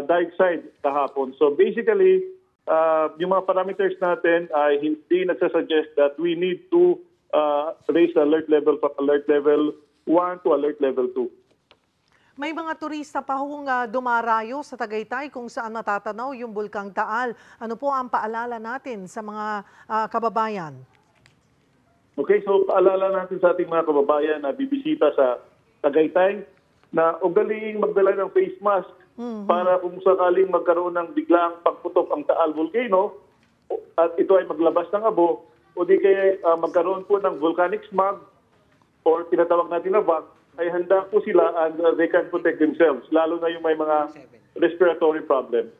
dioxide kahapon. So basically, yung mga parameters natin ay hindi nagsasuggest that we need to raise the alert level from alert level 1 to alert level 2. May mga turista pa hong dumarayo sa Tagaytay kung saan natatanaw yung Bulkang Taal. Ano po ang paalala natin sa mga kababayan? Okay, so paalala natin sa ating mga kababayan na bibisita sa Tagaytay na ugaliing magdala ng face mask para kung sakaling magkaroon ng biglang pagputok ang Taal Volcano at ito ay maglabas ng abo, o di kaya magkaroon po ng volcanic smog or tinatawag natin na VAC, ay handa po sila and they can protect themselves, lalo na yung may mga respiratory problems.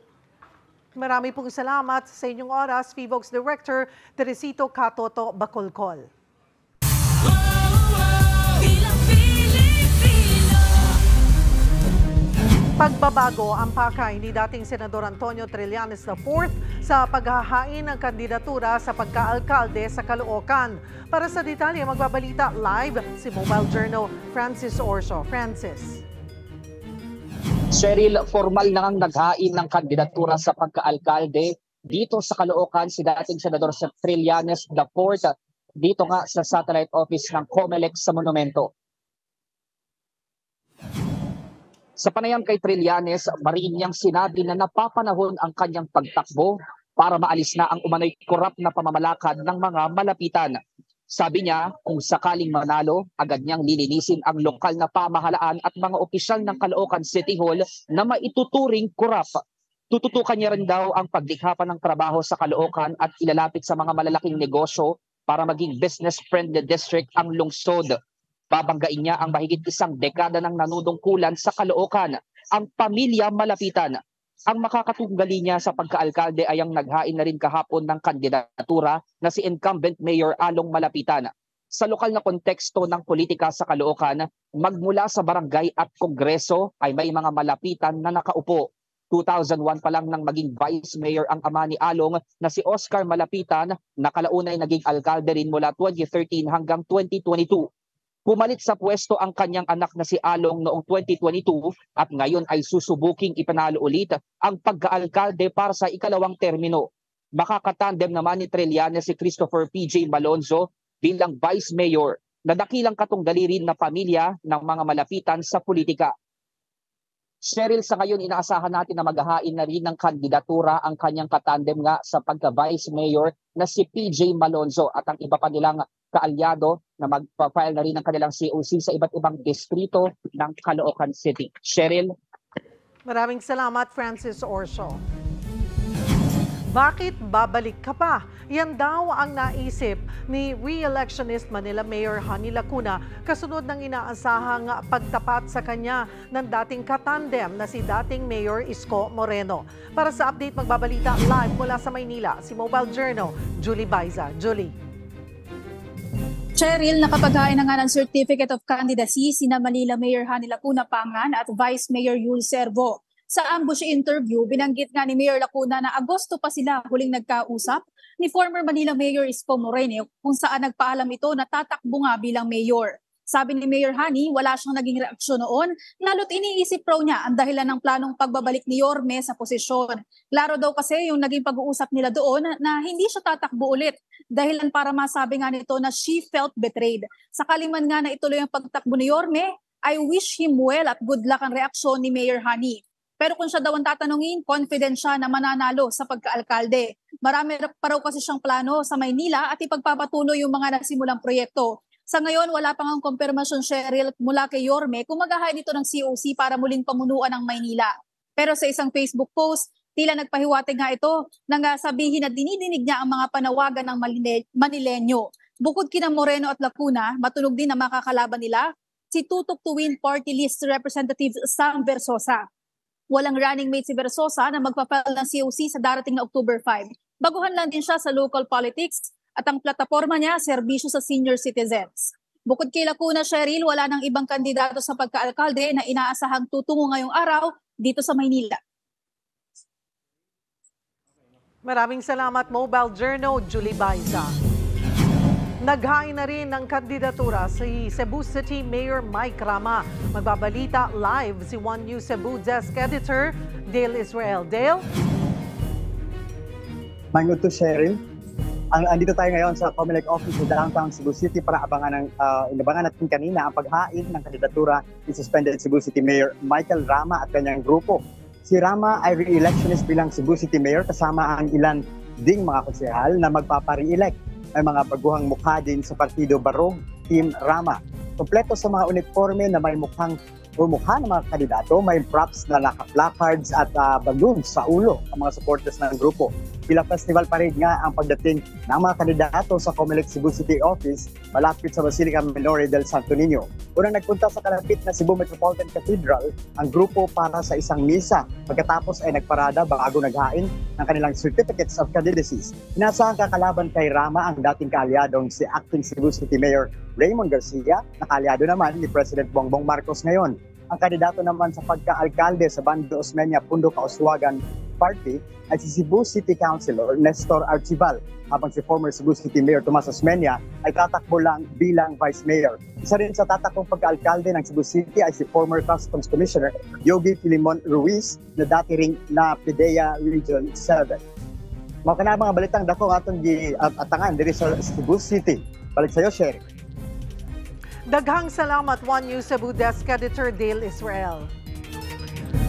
Marami pong salamat sa inyong oras, VVOG's Director Teresito Katoto Bacolcol. Pagbabago ang pakay ni dating Senador Antonio Trillanes IV sa paghahain ng kandidatura sa pagkaalkalde sa Caloocan. Para sa detalye, magbabalita live si Mobile Journal Francis Orso. Francis. Cheryl, formal na ngang naghain ng kandidatura sa pagkaalkalde dito sa Caloocan si dating Senador Trillanes IV dito nga sa satellite office ng COMELEC sa Monumento. Sa panayam kay Trillanes, mariin niyang sinabi na napapanahon ang kanyang pagtakbo para maalis na ang umano'y korap na pamamalakad ng mga malapitan. Sabi niya, kung sakaling manalo, agad niyang lilinisin ang lokal na pamahalaan at mga opisyal ng Caloocan City Hall na maituturing korap. Tututukan niya rin daw ang paglikha pa ng trabaho sa Caloocan at ilalapit sa mga malalaking negosyo para maging business-friendly district ang lungsod. Babanggain niya ang mahigit isang dekada ng nanunungkulan sa Caloocan, ang pamilya malapitan. Ang makakatunggali niya sa pagkaalkalde ay ang naghain na rin kahapon ng kandidatura na si incumbent Mayor Along Malapitan. Sa lokal na konteksto ng politika sa Caloocan, magmula sa barangay at kongreso ay may mga malapitan na nakaupo. 2001 pa lang nang maging vice mayor ang ama ni Along na si Oscar Malapitan, na kalaunay naging alkalde rin mula 2013 hanggang 2022. Pumalit sa pwesto ang kanyang anak na si Along noong 2022 at ngayon ay susubuking ipanalo ulit ang pagkaalkalde para sa ikalawang termino. Makakatandem naman ni Trillanes si Christopher P.J. Malonzo bilang vice mayor na dakilang katunggali rin na pamilya ng mga malapitan sa politika. Cheryl, sa ngayon inaasahan natin na maghahain na rin ng kandidatura ang kanyang katandem nga sa pagka-vice mayor na si PJ Malonzo at ang iba pa nilang kaalyado na magpa-file na rin ng kanilang COC sa iba't ibang distrito ng Caloocan City. Cheryl? Maraming salamat, Francis Orso. Bakit babalik ka pa? Yan daw ang naisip ni re-electionist Manila Mayor Honey Lacuna kasunod ng inaasahang pagtapat sa kanya ng dating katandem na si dating Mayor Isko Moreno. Para sa update, magbabalita live mula sa Maynila, si Mobile Journal, Julie Baiza. Julie. Cheryl, nakapaghain na nga ng Certificate of Candidacy sina Manila Mayor Honey Lacuna Pangan at Vice Mayor Yul Servo. Sa ambush interview, binanggit nga ni Mayor Lacuna na Agosto pa sila huling nagkausap ni former Manila Mayor Isko Moreno kung saan nagpaalam ito na tatakbo nga bilang mayor. Sabi ni Mayor Honey, wala siyang naging reaksyon noon, lalo't iniisip raw niya ang dahilan ng planong pagbabalik ni Yorme sa posisyon. Klaro daw kasi yung naging pag-uusap nila doon na hindi siya tatakbo ulit, dahilan para masabi nga nito na she felt betrayed. Sakali man nga na ituloy ang pagtakbo ni Yorme, I wish him well at good luck ang reaksyon ni Mayor Honey. Pero kung siya daw ang tatanungin, confident siya na mananalo sa pagkaalkalde. Marami pa raw kasi siyang plano sa Maynila at ipagpapatuloy yung mga nasimulang proyekto. Sa ngayon, wala pang ang confirmation, Cheryl, mula kay Yorme kung maghahain ito ng COC para muling pamunuan ng Maynila. Pero sa isang Facebook post, tila nagpahiwatig nga ito nang sabihin na dinidinig niya ang mga panawagan ng Manilenyo. Bukod kina Moreno at Lacuna, matunog din na makakalaban nila si Tutok to Win Party List Representative Sam Versosa. Walang running mate si Versosa na magpapile ng COC sa darating na October 5. Baguhan lang din siya sa local politics at ang plataforma niya, serbisyo sa senior citizens. Bukod kay Lacuna, Cheryl, wala nang ibang kandidato sa pagkaalkalde na inaasahang tutungo ngayong araw dito sa Maynila. Maraming salamat, Mobile Journal, Julie Baiza. Naghain na rin ng kandidatura si Cebu City Mayor Mike Rama. Magbabalita live si One News Cebu Desk Editor Dale Israel. Dale? Mango to Cheryl. Andito tayo ngayon sa COMELEC office sa downtown Cebu City para inabangan natin kanina ang paghain ng kandidatura ni suspended Cebu City Mayor Michael Rama at kanyang grupo. Si Rama ay re-electionist bilang Cebu City Mayor kasama ang ilan ding mga konsehal na magpapa-re-elect. May mga baguhang mukha din sa Partido Barog, Team Rama. Kompleto sa mga uniforme na may mukha ng mga kandidato, may props na naka-placards at balloons sa ulo ang mga supporters ng grupo. Bila festival parade nga ang pagdating ng mga kandidato sa COMELEC Cebu City Office malapit sa Basilica Minore del Santo Niño. Unang nagpunta sa kalapit na Cebu Metropolitan Cathedral ang grupo para sa isang misa. Pagkatapos ay nagparada bago naghain ng kanilang certificates of candidacy. Inasahang kakalaban kay Rama ang dating kaalyadong si Acting Cebu City Mayor Raymond Garcia, na kaalyado naman ni President Bongbong Marcos ngayon. Ang kandidato naman sa pagka-alkalde sa Bando Osmeña Pundo Kauswagan Party ay si Cebu City Councilor Nestor Archival, habang si former Cebu City Mayor Tomas Osmeña ay tatakbo lang bilang Vice Mayor. Isa rin sa tatakbong pagka-alkalde ng Cebu City ay si former Customs Commissioner Yogi Filimon Ruiz na dati ring na PDEA Region 7. Mga balitang dako atong atangan diri sa Cebu City. Balik sa'yo, Sherry. Daghang salamat, One News Cebu Desk Editor Dale Israel.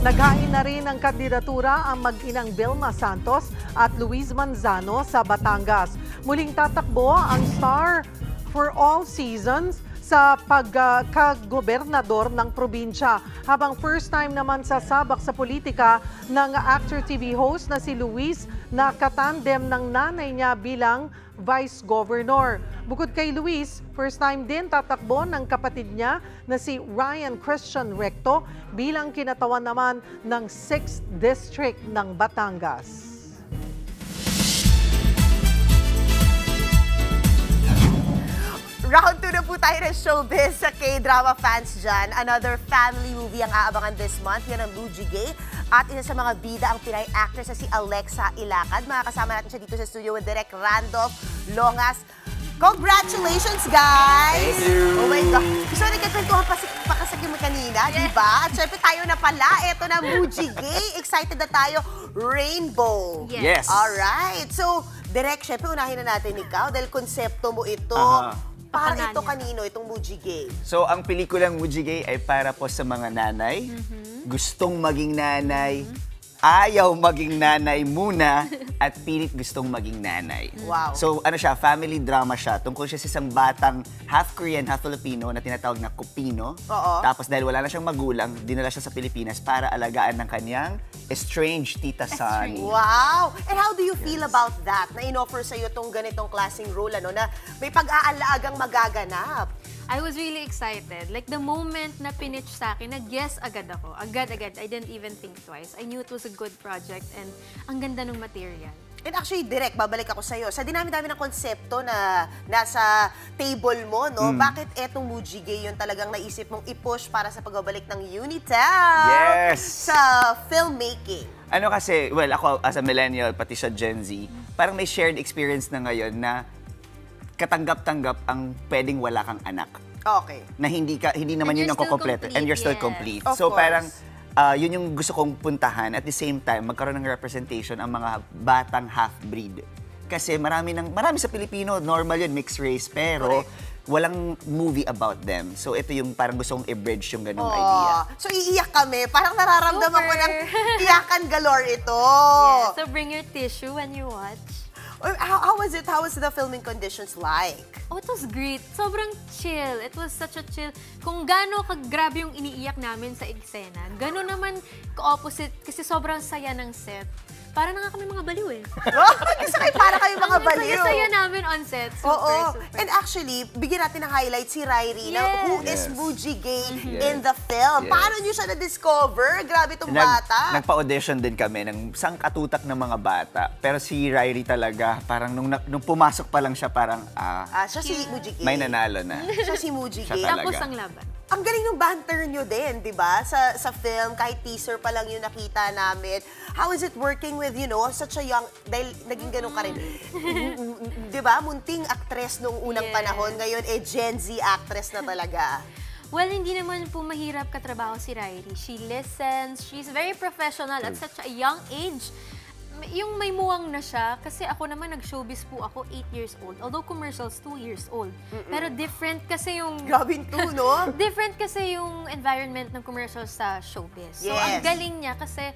Naghain na rin ng kandidatura ang mag-inang Vilma Santos at Luis Manzano sa Batangas. Muling tatakbo ang star for all seasons sa pagkagobernador ng probinsya. Habang first time naman sasabak sa politika ng actor TV host na si Luis na katandem ng nanay niya bilang Vice Governor. Bukod kay Luis, first time din tatakbo ng kapatid niya na si Ryan Christian Recto bilang kinatawan naman ng 6th District ng Batangas. Round 2 na po tayo ng showbiz sa K-drama fans dyan. Another family movie ang aabangan this month. Yan ang Mujige. At isa sa mga bida ang Pinay actress na si Alexa Ilacad. Makakasama natin siya dito sa studio with Direk Randolph Longas. Congratulations, guys! Thank you! Oh my God. So, nagkakwentuhan pa kasi mo kanina, di ba? At syempre tayo na pala. Ito na, Mujige. Excited na tayo. Rainbow. Yes. Alright. So, Direk, syempre unahin na natin ikaw dahil konsepto mo ito. Para ito kanino, itong Mujige? So, ang pelikulang Mujige ay para po sa mga nanay, gustong maging nanay, ayaw maging nanay muna, at pilit gustong maging nanay. Wow. So, ano siya, family drama siya. Tungkol siya sa isang batang half Korean, half Filipino na tinatawag na Kupino. Oo. Tapos dahil wala na siyang magulang, dinala siya sa Pilipinas para alagaan ng kanyang estranged tita Sunny. Wow! And how do you feel about that? Na in-offer sa'yo itong ganitong klaseng role, ano, na may pag-aalagang magaganap? I was really excited. Like, the moment na pinitch sa akin, nag-yes agad ako. Agad-agad. I didn't even think twice. I knew it was a good project and ang ganda ng material. And actually, Direk, babalik ako sa'yo. Sa dinami-dami ng konsepto na nasa table mo, no? Bakit etong Mujige yun talagang naisip mong i-push para sa pagbabalik ng Unitel Yes! sa filmmaking? Ano kasi, well, ako as a millennial, pati sa Gen Z, parang may shared experience na ngayon na katanggap-tanggap ang pwedeng wala kang anak. Okay. Na hindi naman yun ang kukompleto. And you're still complete. Of So course. parang yun yung gusto kong puntahan. At the same time, magkaroon ng representation ang mga batang half-breed. Kasi marami sa Pilipino, normal yun, mixed race, pero walang movie about them. So ito yung parang gusto kong i-bridge yung ganung idea. So iiyak kami. Parang nararamdaman ko ng iyakan galore ito. Yeah, so bring your tissue when you watch. How was it? How was the filming conditions like? Oh, it was great. Sobrang chill. It was such a chill. Kung gaano kagrabe yung iniiyak namin sa eksena, gano'n naman ka-opposite kasi sobrang saya ng set. Para na nga kami mga baliw eh. Para kayo mga baliw. Ang saya namin on set. Super. And actually, bigyan natin ng highlight si Rairi na who is Mujige in Yes. the film. Yes. Paano niyo siya na-discover? Grabe itong bata. Nagpa-audition din kami ng sangkatutak ng mga bata. Pero si Rairi talaga, parang nung pumasok pa lang siya, parang siya si Mujige. may nanalo na. Siya si Mujige. Siya talaga. Tapos ang laban. Ang galing ng banter nyo din, di ba? Sa film, kahit teaser pa lang yung nakita namin. How is it working with, such a young, dahil naging ganun ka rin. Di ba? Munting actress noong unang panahon. Ngayon, Gen Z actress na talaga. Well, hindi naman po mahirap katrabaho si Rairi. She listens, she's very professional at such a young age. Yung may muwang na siya, kasi ako naman nag-showbiz po ako 8 years old. Although commercials, 2 years old. Pero different kasi yung... Grabing 2, no? Different kasi yung environment ng commercials sa showbiz. So, ang galing niya kasi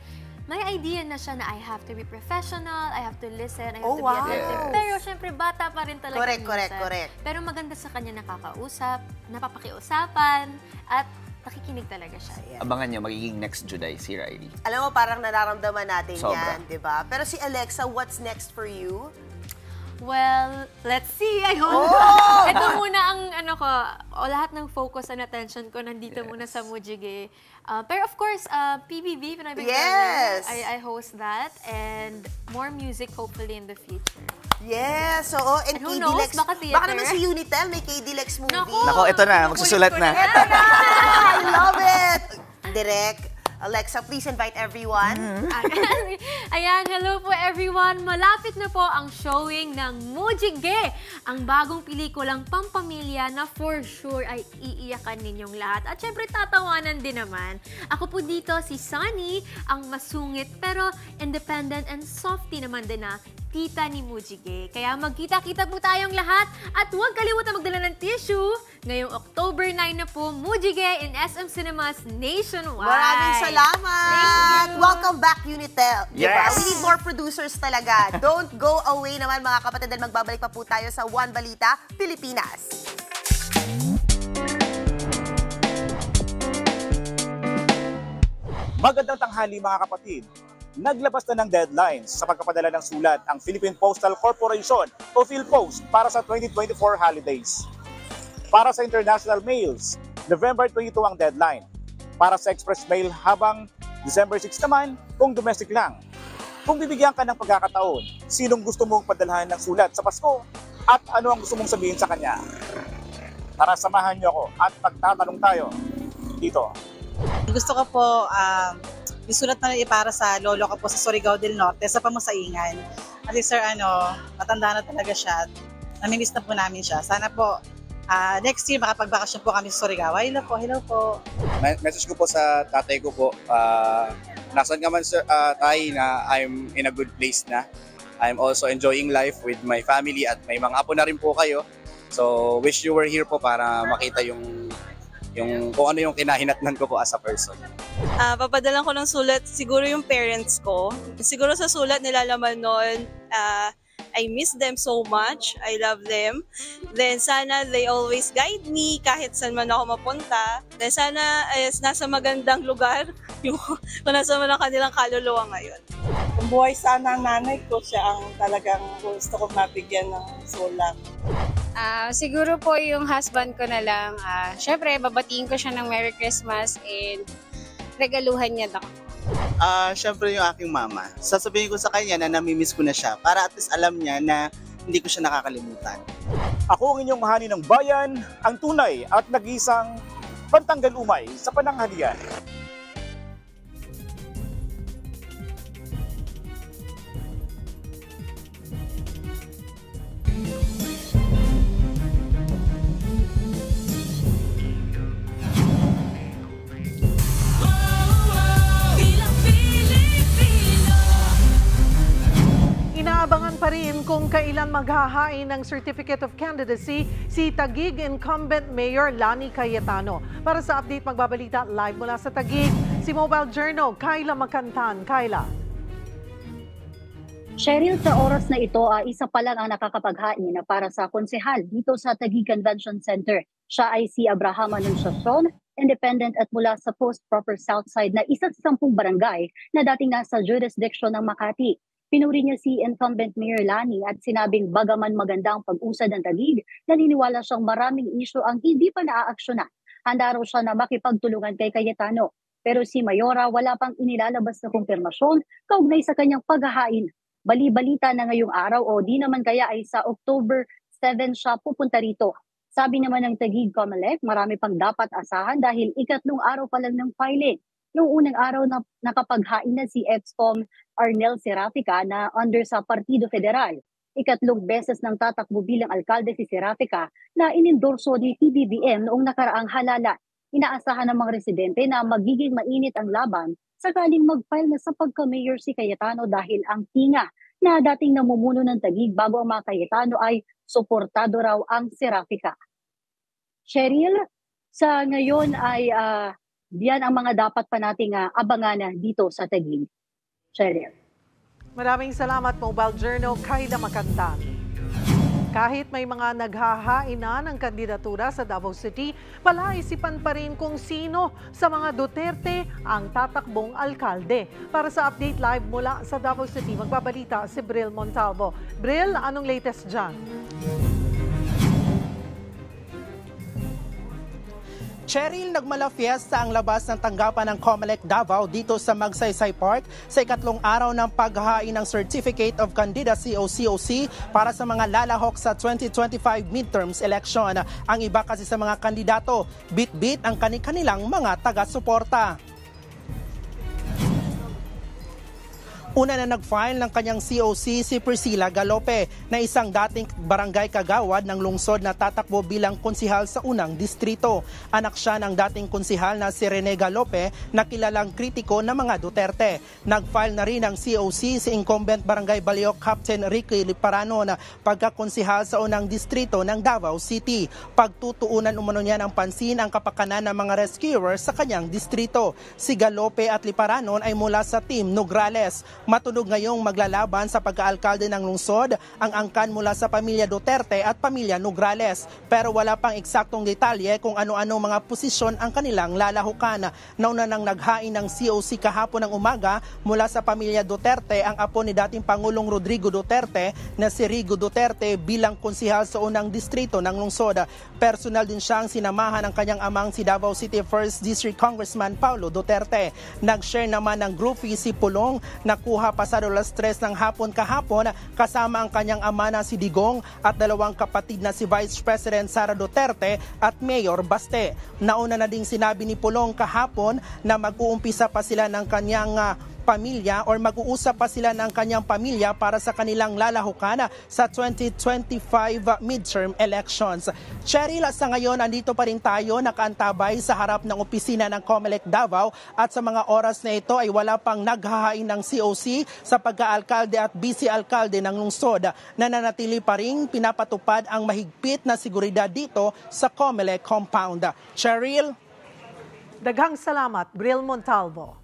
may idea na siya na I have to be professional, I have to listen, I have to be attentive. Pero syempre, bata pa rin talaga Correct. Pero maganda sa kanya nakakausap, napapakiusapan, at nakikinig talaga siya. Abangan niyo, magiging next Juday si Rairi. Alam mo, parang nararamdaman natin Sobra. yan, di ba? Pero si Alexa, what's next for you? Well, let's see. I hope. Ito muna ang lahat ng focus and attention ko nandito muna sa Mujige. Pero of course, PBB, Pinoy Big Brother, I host that. And more music hopefully in the future. Yes, and who KD knows, Lex. baka theater. Baka naman si Unitel, may KD Lex movie. Nako, ito na, magsusulat na. Ito na! I love it! Direk, Alexa, please invite everyone. Ayan, hello po everyone. Malapit na po ang showing ng Mujige, ang bagong pelikulang pampamilya na for sure ay iiyakan ninyong lahat. At syempre, tatawanan din naman. Ako po dito si Sunny, ang masungit pero independent and softy naman din na tita ni Mujige. Kaya magkita-kita po tayong lahat at huwag kalimutan magdala ng tissue. Ngayong October 9 na po, Mujige in SM Cinemas nationwide. Maraming salamat! Welcome back, Unitel. Diba? Yes! We need more producers talaga. Don't go away naman mga kapatid dahil magbabalik pa po tayo sa One Balita, Pilipinas. Magandang tanghali mga kapatid. Naglabas na ng deadlines sa pagpapadala ng sulat ang Philippine Postal Corporation o PhilPost para sa 2024 holidays. Para sa international mails, November 22 ang deadline. Para sa express mail habang December 6 naman kung domestic lang. Kung bibigyan ka ng pagkakataon, sinong gusto mong padalhan ng sulat sa Pasko at ano ang gusto mong sabihin sa kanya? Tara, samahan niyo ako at pagtatanong tayo dito. Gusto ko po isulat na para sa lolo ko po sa Surigao del Norte sa Pamusaingan. Kasi sir, matanda na talaga siya. Namimiss na po namin siya. Sana po next year makapagbakasyon po kami sa Surigao. Hello po. Message ko po sa tatay ko po, nasan ka man sir, tay, na I'm in a good place na. I'm also enjoying life with my family at may mga apo na rin po kayo. So wish you were here po para makita yung kung ano yung kinahinatnan ko po as a person. Papadalan ko ng sulat siguro yung parents ko. Siguro sa sulat nilalaman nun, I miss them so much. I love them. Then sana they always guide me kahit saan man ako mapunta. Then sana nasa magandang lugar kung nasa man ang kanilang kaluluwa ngayon. Kung buhay sana ang nanay ko, siya ang talagang gusto ko mabigyan ng sulat. Siguro po yung husband ko na lang. Syempre, babatiin ko siya ng Merry Christmas and regaluhan niya ako. Syempre yung aking mama. Sasabihin ko sa kanya na namimiss ko na siya para at least alam niya na hindi ko siya nakakalimutan. Ako ang inyong hani ng bayan, ang tunay at nag-iisang pantanggal umay sa pananghalian. Inaabangan pa rin kung kailan maghahain ng Certificate of Candidacy si Taguig Incumbent Mayor Lani Cayetano. Para sa update, magbabalita live mula sa Taguig, si Mobile Journal, Kyla Macantan. Kyla. Cheryl, sa oras na ito, isa pa lang ang nakakapaghain para sa konsehal dito sa Taguig Convention Center. Siya ay si Abraham Anunciacion, independent at mula sa Post-Proper Southside na isa sa 10 barangay na dating nasa jurisdiction ng Makati. Pinuri niya si incumbent Mayor Lani at sinabing bagaman maganda ang pag-usad ng Taguig, naniniwala siyang maraming isyu ang hindi pa naaaksyonan. Handa raw siya na makipagtulungan kay Cayetano. Pero si Mayora wala pang inilalabas na kumpirmasyon kaugnay sa kanyang paghahain. Bali-balita na ngayong araw o di naman kaya ay sa October 7 siya pupunta rito. Sabi naman ng Taguig Comelec, marami pang dapat asahan dahil ikatlong araw pa lang ng filing. Noong unang araw na nakapaghain na si EXCOM Arnel Serafica na under sa Partido Federal. Ikatlong beses nang tatakbo bilang alkalde si Serafica na inendorso ni PBBM noong nakaraang halala. Inaasahan ng mga residente na magiging mainit ang laban sakaling mag-file na sa pagka-mayor si Cayetano dahil ang tinga na dating namumuno ng Taguig bago ang mga Cayetano ay suportado raw ang Serafica. Cheryl, sa ngayon ay diyan ang mga dapat pa nating abangan dito sa Taguig. Cheryl. Maraming salamat, Mobile Journal, Kyla Macantan. Kahit may mga naghahain na ng kandidatura sa Davao City, palaisipan pa rin kung sino sa mga Duterte ang tatakbong alkalde. Para sa update live mula sa Davao City, magbabalita si Bril Montalvo. Bril, anong latest dyan? Cheryl, nagmala fiesta ang labas ng tanggapan ng Comelec Davao dito sa Magsaysay Park sa ikatlong araw ng paghahain ng Certificate of Candidacy o COC para sa mga lalahok sa 2025 midterms election. Ang iba kasi sa mga kandidato, bit-bit ang kanilang mga taga-suporta. Una na nag-file ng kanyang COC si Priscilla Galope na isang dating barangay kagawad ng lungsod na tatakbo bilang konsihal sa unang distrito. Anak siya ng dating konsihal na si Rene Galope na kilalang kritiko ng mga Duterte. Nag-file na rin ng COC si incumbent barangay Baliok Captain Ricky Liparano na pagkakonsihal sa unang distrito ng Davao City. Pagtutuunan umano niya ng pansin ang kapakanan ng mga rescuers sa kanyang distrito. Si Galope at Liparanon ay mula sa Team Nograles. Matunog ngayong maglalaban sa pagkaalkalde ng lungsod ang angkan mula sa pamilya Duterte at pamilya Nograles. Pero wala pang eksaktong detalye kung ano-ano mga posisyon ang kanilang lalahukan. Nauna nang naghain ng COC kahapon ng umaga mula sa pamilya Duterte ang apo ni dating Pangulong Rodrigo Duterte na si Rigo Duterte bilang konsihal sa unang distrito ng lungsod. Personal din siyang sinamahan ng kanyang amang si Davao City 1st District Congressman Paulo Duterte. Nag-share naman ng groupie si Pulong na kuha pasado alas 3 ng hapon kahapon kasama ang kanyang ama na si Digong at dalawang kapatid na si Vice President Sara Duterte at Mayor Baste. Nauna na ding sinabi ni Pulong kahapon na mag-uumpisa pa sila ng kanyang pamilya or mag-uusap pa sila ng kanyang pamilya para sa kanilang lalahukan sa 2025 midterm elections. Cheryl, sa ngayon andito pa rin tayo nakaantabay sa harap ng opisina ng COMELEC Davao at sa mga oras na ito ay wala pang naghahain ng COC sa pagka-alkalde at vice-alkalde ng lungsod. Nananatili pa rin pinapatupad ang mahigpit na seguridad dito sa COMELEC compound. Cheryl? Daghang salamat, Bril Montalvo.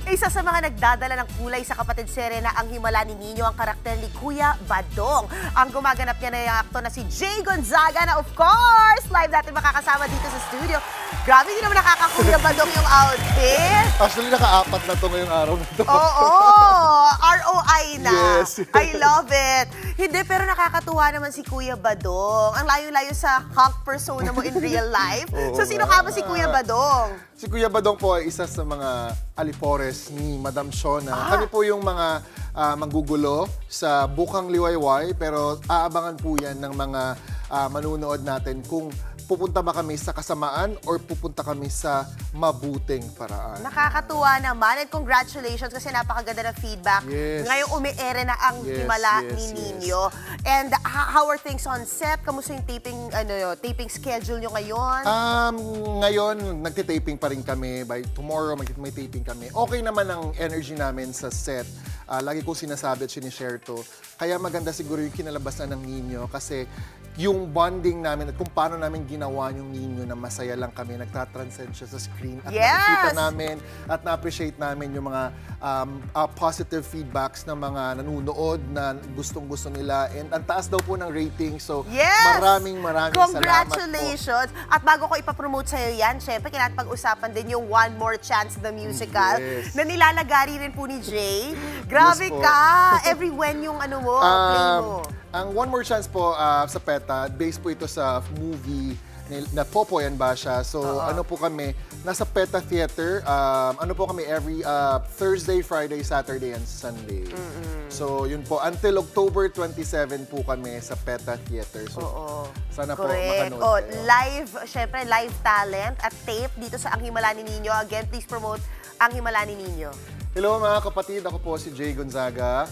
Isa sa mga nagdadala ng kulay sa kapatid serye na Ang Himala ni Nino ang karakter ni Kuya Badong. Ang gumaganap niya na yung aktor na si Jay Gonzaga na of course, live natin makakasama dito sa studio. Grabe, hindi naman nakaka-Kuya Badong yung outfit. Actually, naka-apat na to ngayong araw na to. Oo, ROI na. Yes. I love it. Hindi, pero nakakatuwa naman si Kuya Badong. Ang layo-layo sa hunk persona mo in real life. So, sino ka ba si Kuya Badong? Si Kuya Badong po ay isa sa mga alipores ni Madam Shona. Kami po yung mga manggugulo sa Bukang Liwayway, pero aabangan po yan ng mga manunood natin kung pupunta ba kami sa kasamaan or pupunta kami sa mabuting paraan. Nakakatuwa naman and congratulations kasi napakaganda ng feedback. Yes. Ngayong umi-ere na ang Himala ni Nino. And how are things on set? Kamusta yung taping schedule nyo ngayon? Ngayon, nagtitaping pa rin kami. By tomorrow, may taping kami. Okay naman ang energy namin sa set. Lagi ko sinasabi at sinishare to. Kaya maganda siguro yung kinalabasan ng Nino kasi yung bonding namin at kung paano namin ginawa yung Nino na masaya lang kami, nagtatranscend siya sa screen at nakikita namin at na-appreciate namin yung mga positive feedbacks ng mga nanonood na gustong-gusto nila and ang taas daw po ng rating. So maraming congratulations! Salamat po. At bago ko ipapromote sa'yo yan, syempre kailangan pag-usapan din yung One More Chance the Musical na nilalagari rin po ni Jay. Grabe ka! Every when yung play mo. Ang One More Chance po sa PETA, based po ito sa movie na Popoy and Basha. So ano po kami, nasa PETA Theater, ano po kami every Thursday, Friday, Saturday, and Sunday. So yun po, until October 27 po kami sa PETA Theater. So sana po makanood kayo. Live, syempre live talent at tape dito sa Ang Himala ni Nino. Again, please promote Ang Himala ni Nino. Hello mga kapatid, ako po si Jay Gonzaga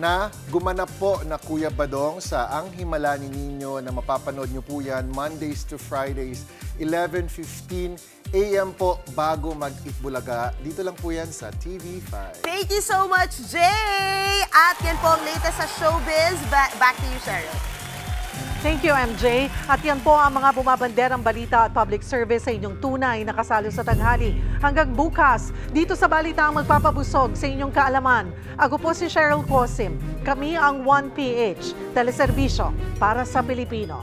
na gumanap po na Kuya Badong sa Ang Himala ni Nino na mapapanood nyo po yan Mondays to Fridays, 11:15 AM po bago mag-Itbulaga. Dito lang po yan sa TV5. Thank you so much, Jay! At yan po ang latest sa showbiz. Back to you, Cheryl. Thank you, MJ. At yan po ang mga bumabanderang balita at public service sa inyong tunay na kasalo sa tanghali. Hanggang bukas, dito sa balita ang magpapabusog sa inyong kaalaman. Ako po si Cheryl Cosim. Kami ang 1PH, teleserbisyo para sa Pilipino.